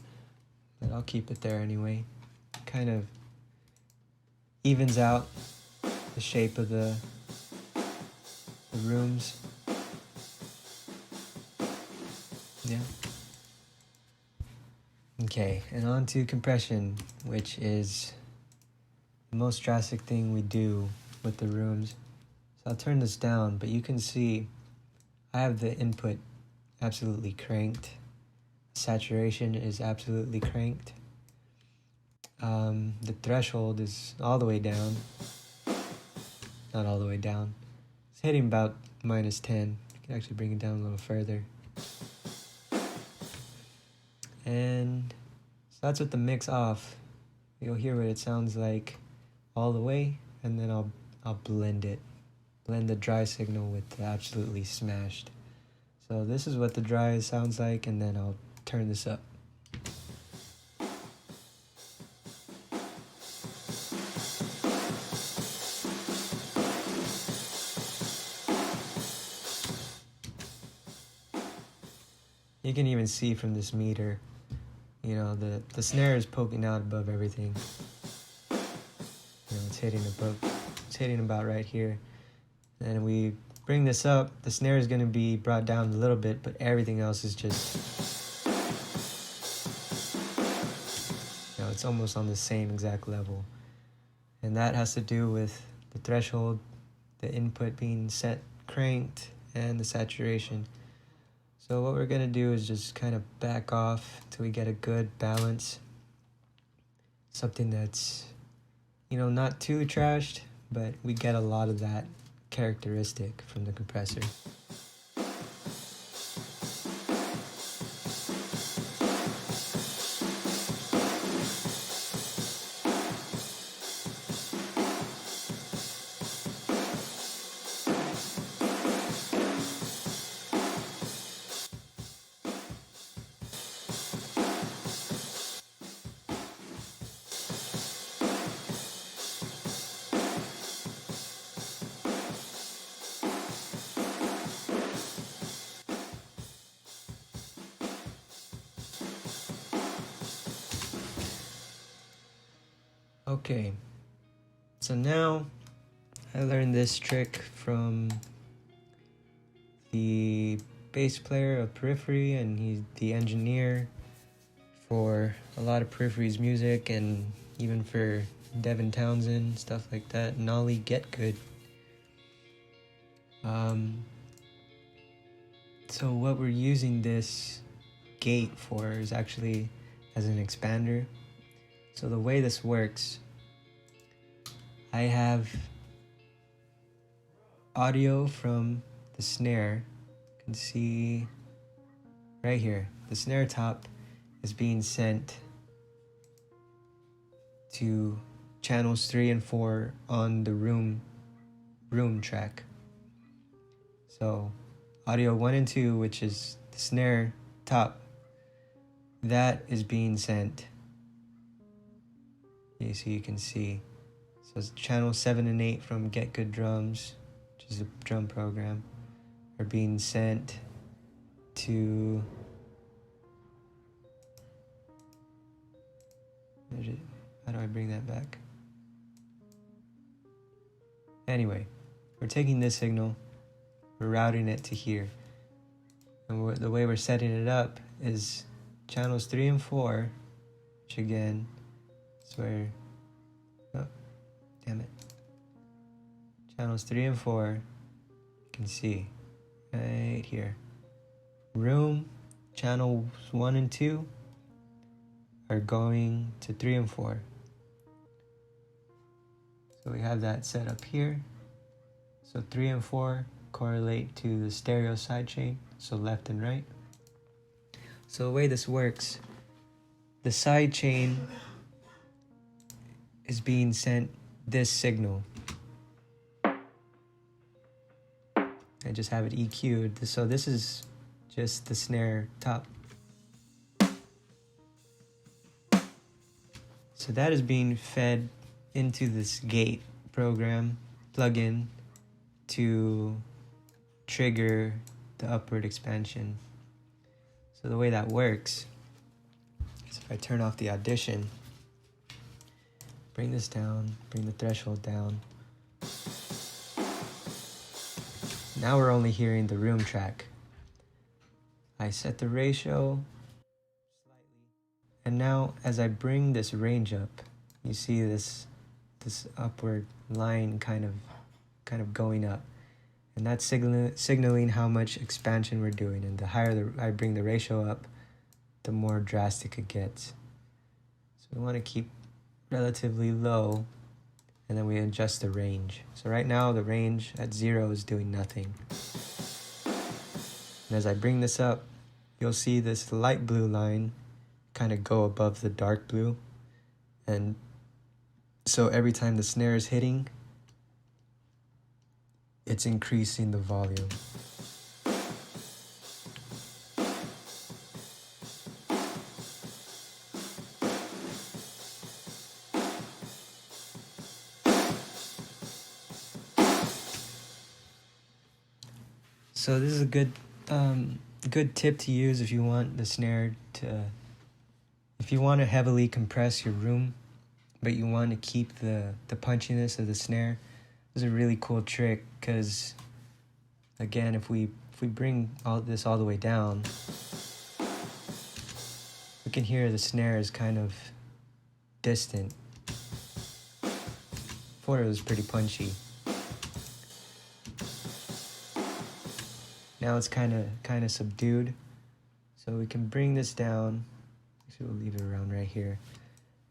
but I'll keep it there anyway. Kind of evens out the shape of the rooms. Yeah. Okay, and on to compression, which is the most drastic thing we do with the rooms. So I'll turn this down, but you can see I have the input absolutely cranked. Saturation is absolutely cranked. The threshold is all the way down. Not all the way down. It's hitting about -10. You can actually bring it down a little further. And So that's with the mix off. You'll hear what it sounds like all the way, and then I'll blend it. Blend the dry signal with the absolutely smashed. So this is what the dry sounds like, and then I'll turn this up. You can even see from this meter, you know, the snare is poking out above everything. You know, it's hitting about right here. And we bring this up, the snare is going to be brought down a little bit, but everything else is just, you know, it's almost on the same exact level. And that has to do with the threshold, the input being set, cranked, and the saturation. So what we're going to do is just kind of back off till we get a good balance. Something that's, you know, not too trashed, but we get a lot of that characteristic from the compressor. Okay, so now I learned this trick from the bass player of Periphery, and he's the engineer for a lot of Periphery's music, and even for Devin Townsend, stuff like that. Nolly Getgood. So what we're using this gate for is actually as an expander. So the way this works, I have audio from the snare. You can see right here, the snare top is being sent to channels 3 and 4 on the room track. So audio 1 and 2, which is the snare top, that is being sent. So you can see. So it's channel 7 and 8 from Getgood drums, which is a drum program, are being sent to how do I bring that back? Anyway, we're taking this signal, we're routing it to here. And the way we're setting it up is channels 3 and 4, which again, is where, oh, damn it. Channels 3 and 4, you can see, right here. Room, channels 1 and 2 are going to 3 and 4. So we have that set up here. So 3 and 4 correlate to the stereo sidechain, so left and right. So the way this works, the sidechain is being sent this signal. I just have it EQ'd, so this is just the snare top. So that is being fed into this gate program plugin to trigger the upward expansion. So the way that works is if I turn off the audition, bring this down, bring the threshold down. Now we're only hearing the room track. I set the ratio slightly, and now as I bring this range up, you see this upward line kind of going up, and that's signaling how much expansion we're doing. And the higher I bring the ratio up, the more drastic it gets. So we want to keep relatively low, and then we adjust the range. So right now the range at 0 is doing nothing. And as I bring this up, you'll see this light blue line kind of go above the dark blue. And so every time the snare is hitting, it's increasing the volume. So this is a good tip to use if you want the snare to, if you want to heavily compress your room, but you want to keep the punchiness of the snare. This is a really cool trick because, again, if we bring all the way down, we can hear the snare is kind of distant. Before it was pretty punchy. Now it's kind of subdued, so we can bring this down. Actually, we'll leave it around right here.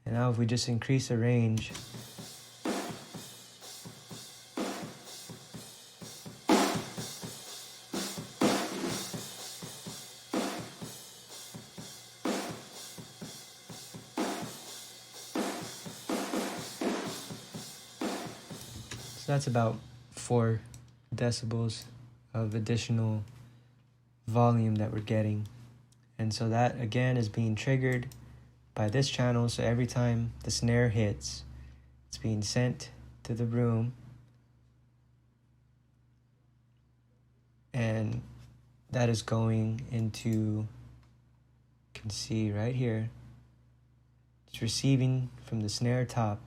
And now if we just increase the range, so that's about 4 decibels of additional volume that we're getting. And so that again is being triggered by this channel. So every time the snare hits, it's being sent to the room, and that is going into, you can see right here, it's receiving from the snare top,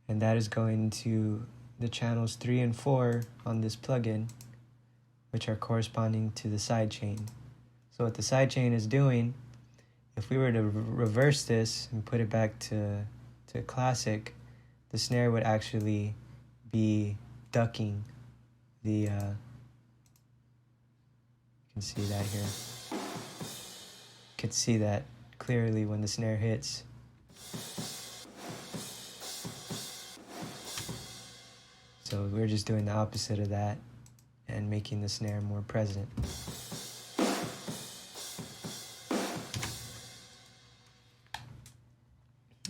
and that is going to the channels 3 and 4 on this plugin, which are corresponding to the sidechain. So what the sidechain is doing, if we were to reverse this and put it back to classic, the snare would actually be ducking the, you can see that here. You can see that clearly when the snare hits. So we're just doing the opposite of that and making the snare more present.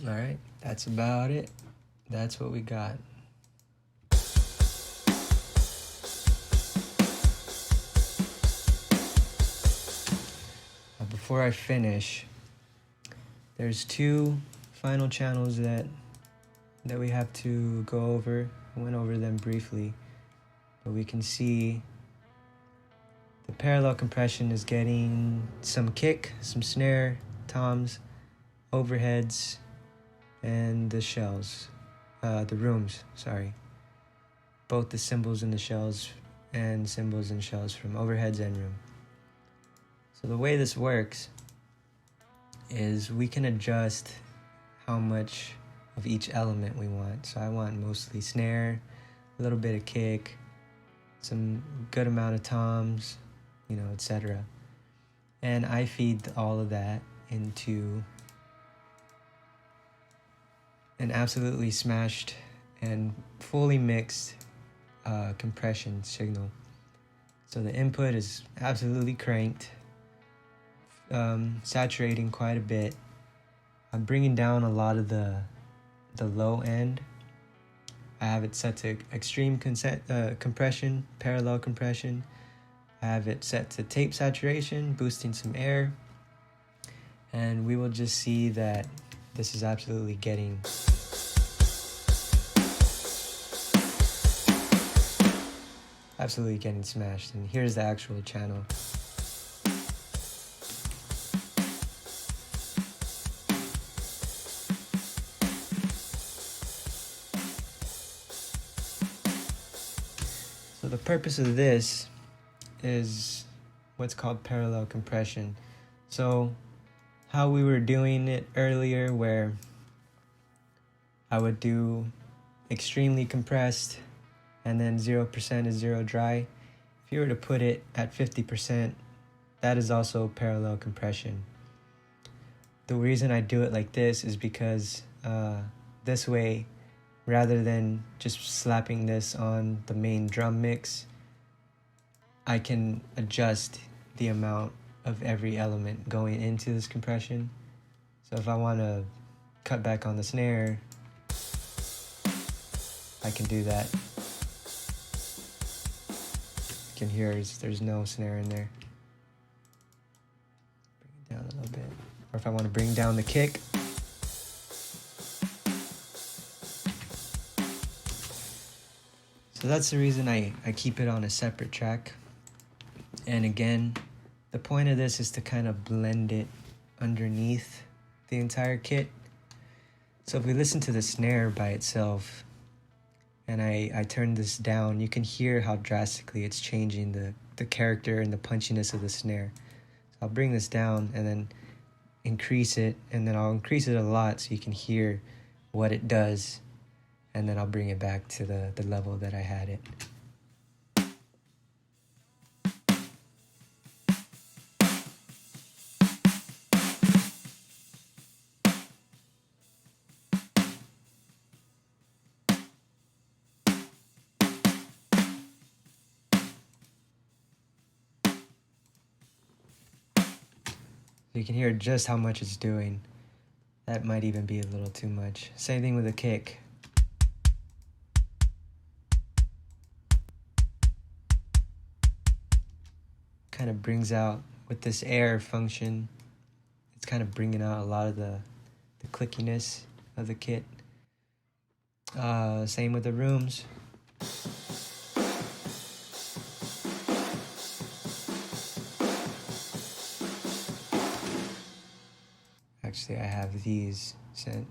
All right, that's about it. That's what we got. Before I finish, there's 2 final channels that we have to go over. I went over them briefly, but we can see the parallel compression is getting some kick, some snare, toms, overheads, and the shells, the rooms, sorry. Both the cymbals and the shells, and cymbals and shells from overheads and room. So the way this works is we can adjust how much of each element we want. So I want mostly snare, a little bit of kick, some good amount of toms, etc. And I feed all of that into an absolutely smashed and fully mixed compression signal. So the input is absolutely cranked, saturating quite a bit. I'm bringing down a lot of the low end. I have it set to extreme compression, parallel compression. I have it set to tape saturation, boosting some air. And we will just see that this is absolutely getting smashed. And here's the actual channel. So the purpose of this is what's called parallel compression. So how we were doing it earlier, where I would do extremely compressed and then 0% is 0 dry. If you were to put it at 50%, that is also parallel compression. The reason I do it like this is because this way, rather than just slapping this on the main drum mix, I can adjust the amount of every element going into this compression So if I want to cut back on the snare, I can do that. You can hear there's no snare in there. Bring it down a little bit. Or if I want to bring down the kick, so that's the reason I keep it on a separate track. And again, the point of this is to kind of blend it underneath the entire kit. So if we listen to the snare by itself, and I turn this down, you can hear how drastically it's changing the character and the punchiness of the snare. So I'll bring this down and then increase it, and then I'll increase it a lot so you can hear what it does, and then I'll bring it back to the level that I had it. You can hear just how much it's doing. That might even be a little too much. Same thing with the kick. Kind of brings out, with this air function, it's kind of bringing out a lot of the clickiness of the kit. Same with the rooms. Actually, I have these sent.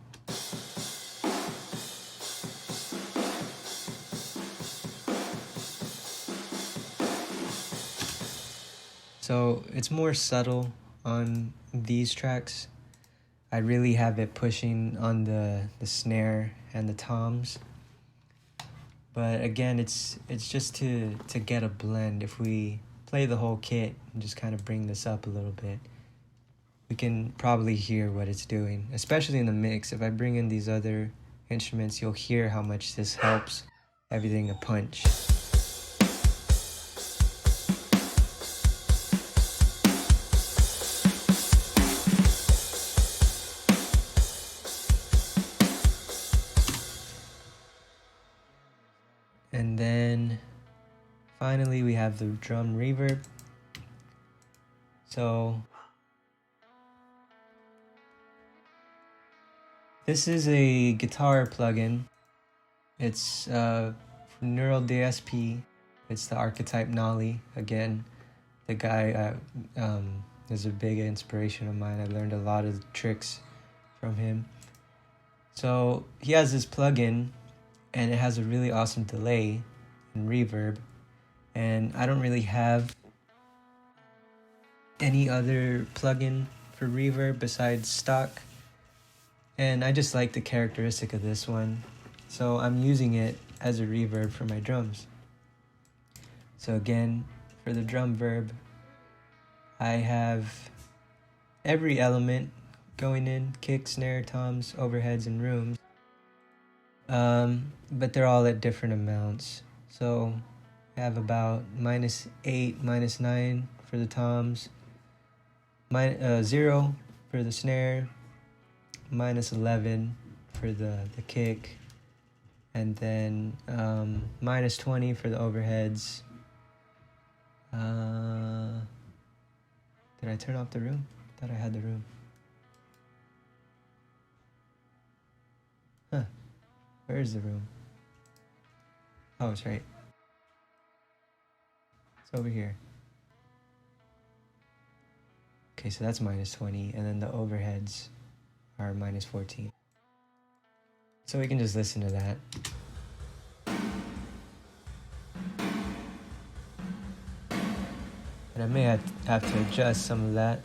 So it's more subtle on these tracks. I really have it pushing on the snare and the toms. But again, it's just to get a blend. If we play the whole kit and just kind of bring this up a little bit, we can probably hear what it's doing, especially in the mix. If I bring in these other instruments, you'll hear how much this helps everything to punch. And then finally we have the drum reverb. So this is a guitar plugin. It's from Neural DSP. It's the archetype Nolly. Again, the guy is a big inspiration of mine. I learned a lot of tricks from him. So he has this plugin, and it has a really awesome delay and reverb. And I don't really have any other plugin for reverb besides stock. And I just like the characteristic of this one. So I'm using it as a reverb for my drums. So again, for the drum verb, I have every element going in: kick, snare, toms, overheads, and rooms. But they're all at different amounts. So I have about -8, -9 for the toms, 0 for the snare, -11 for the kick, and then -20 for the overheads. Did I turn off the room? I thought I had the room. Huh. Where is the room? Oh, it's right. It's over here. Okay, so that's -20, and then the overheads are -14. So we can just listen to that. And I may have to adjust some of that.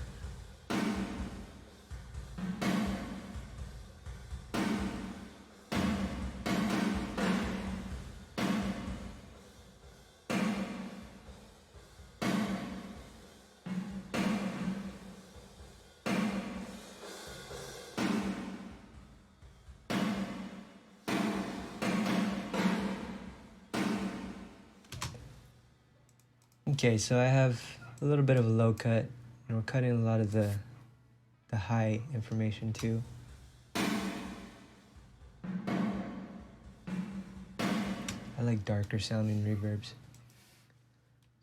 Okay, so I have a little bit of a low cut, and we're cutting a lot of the the high information too. I like darker sounding reverbs.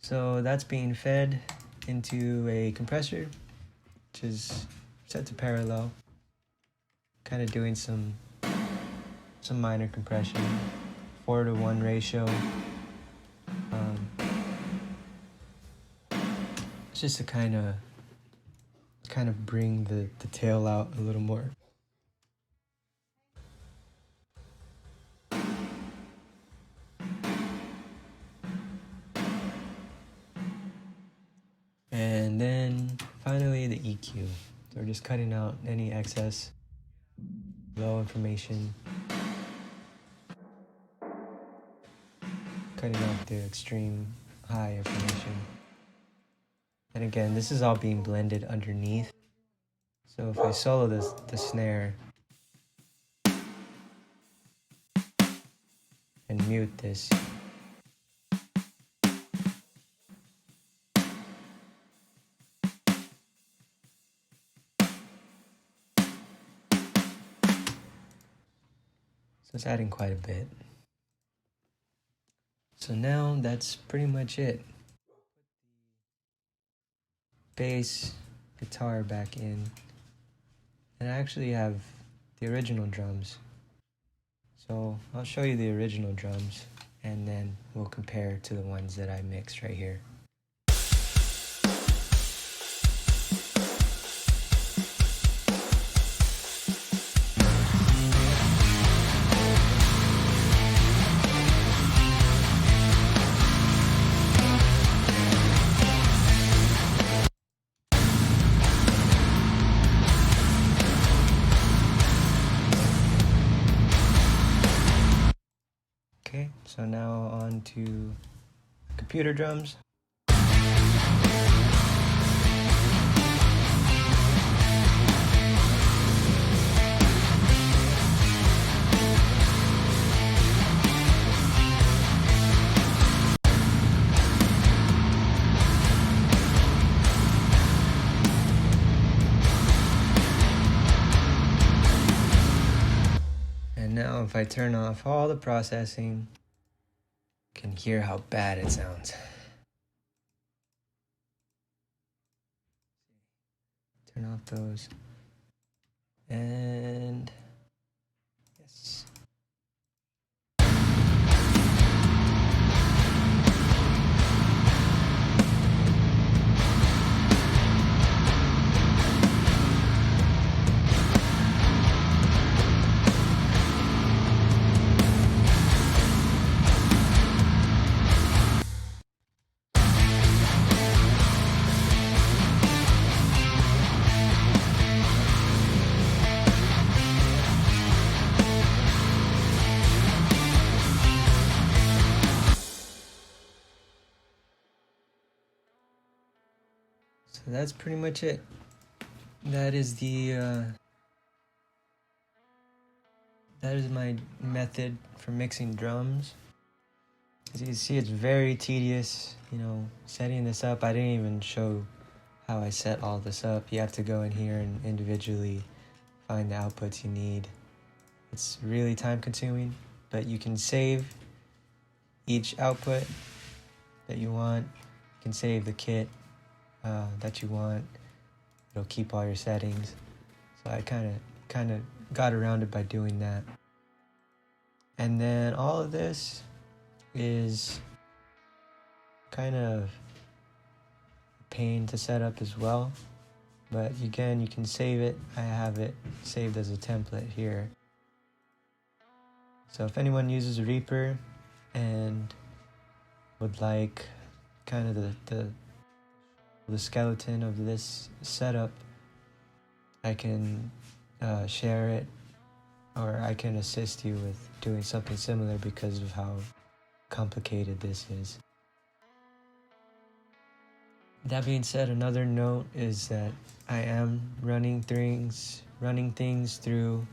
So that's being fed into a compressor, which is set to parallel. Kind of doing some minor compression, 4:1 ratio. It's just to kind of bring the tail out a little more. And then finally the EQ. So we're just cutting out any excess, low information. Cutting out the extreme high information. And again, this is all being blended underneath. So if I solo the snare and mute this, so it's adding quite a bit. So now that's pretty much it. Bass, guitar back in, and I actually have the original drums. So I'll show you the original drums and then we'll compare to the ones that I mixed right here. Okay, so now on to computer drums. And now if I turn off all the processing, you can hear how bad it sounds. Turn off those. And yes. So that's pretty much it. That is my method for mixing drums. As you can see, it's very tedious, setting this up. I didn't even show how I set all this up. You have to go in here and individually find the outputs you need. It's really time consuming, but you can save each output that you want. You can save the kit that you want. It'll keep all your settings. So I kind of got around it by doing that. And then all of this is kind of a pain to set up as well. But again, you can save it. I have it saved as a template here. So if anyone uses a Reaper and would like kind of the skeleton of this setup, I can share it, or I can assist you with doing something similar because of how complicated this is. That being said, another note is that I am running things through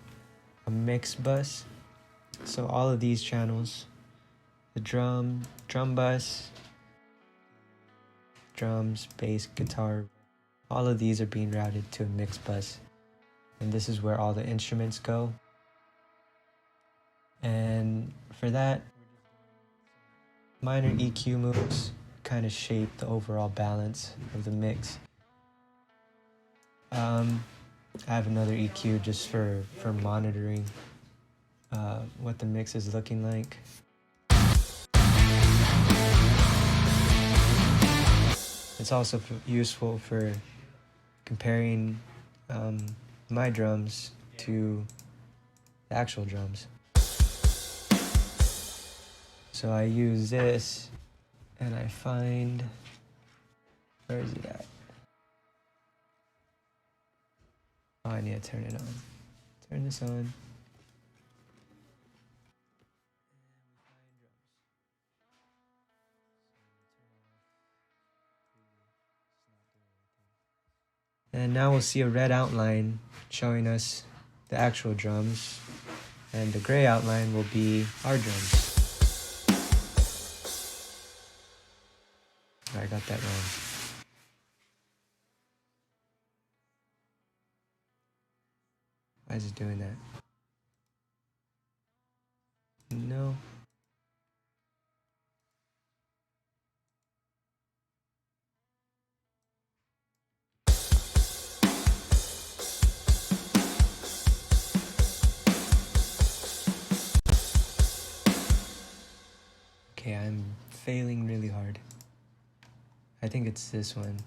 a mix bus. So all of these channels, the drum bus, drums, bass, guitar, all of these are being routed to a mix bus. and this is where all the instruments go. And for that, minor EQ moves kind of shape the overall balance of the mix. I have another EQ just for monitoring what the mix is looking like. It's also useful for comparing my drums to the actual drums. So I use this and I find, where is it at? Oh, I need to turn it on. Turn this on. And now we'll see a red outline showing us the actual drums, and the gray outline will be our drums. I got that wrong. Why is it doing that? No. Okay, I'm failing really hard. I think it's this one.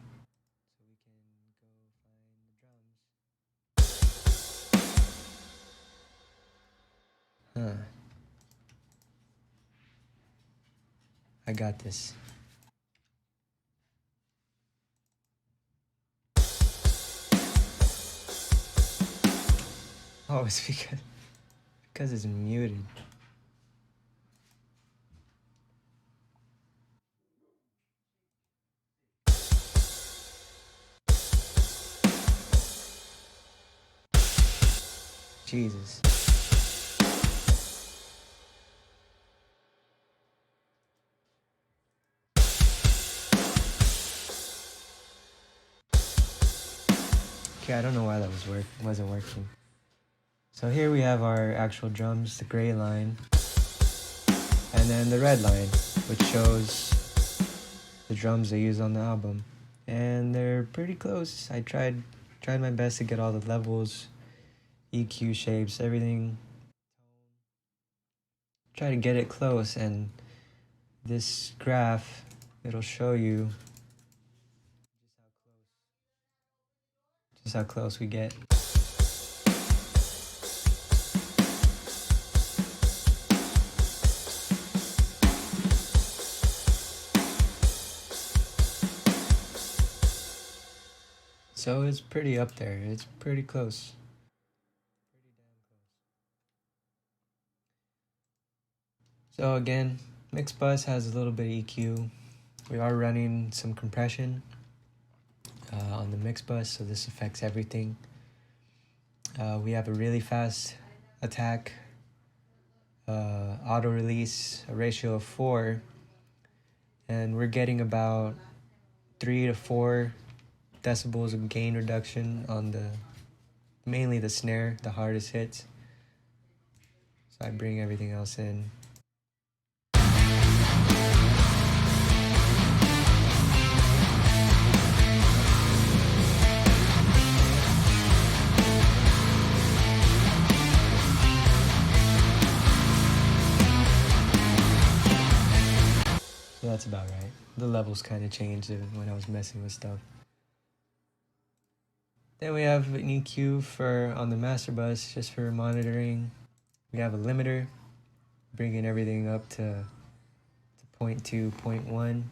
Huh. I got this. Oh, it's because it's muted. Jesus. Okay, I don't know why that wasn't working. So here we have our actual drums, the gray line, and then the red line, which shows the drums they use on the album. And they're pretty close. I tried my best to get all the levels, EQ shapes, everything. Try to get it close, and this graph, it'll show you just how close we get. So it's pretty up there. It's pretty close. Pretty damn close. So again, mix bus has a little bit of EQ. We are running some compression on the mix bus, so this affects everything. We have a really fast attack, auto release, a ratio of 4, and we're getting about 3 to 4 decibels of gain reduction on mainly the snare, the hardest hits. So I bring everything else in. So that's about right. The levels kind of changed when I was messing with stuff. Then we have an EQ on the master bus, just for monitoring. We have a limiter, bringing everything up to 0.2, 0.1.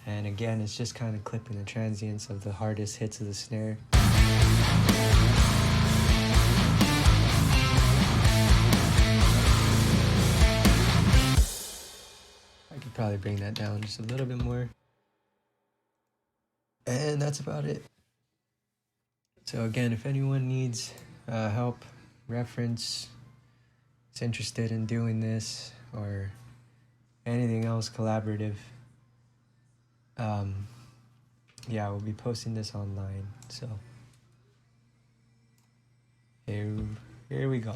And again, it's just kind of clipping the transients of the hardest hits of the snare. I could probably bring that down just a little bit more. And that's about it. So again, if anyone needs help, reference, is interested in doing this, or anything else collaborative, yeah, we'll be posting this online. So Here we go.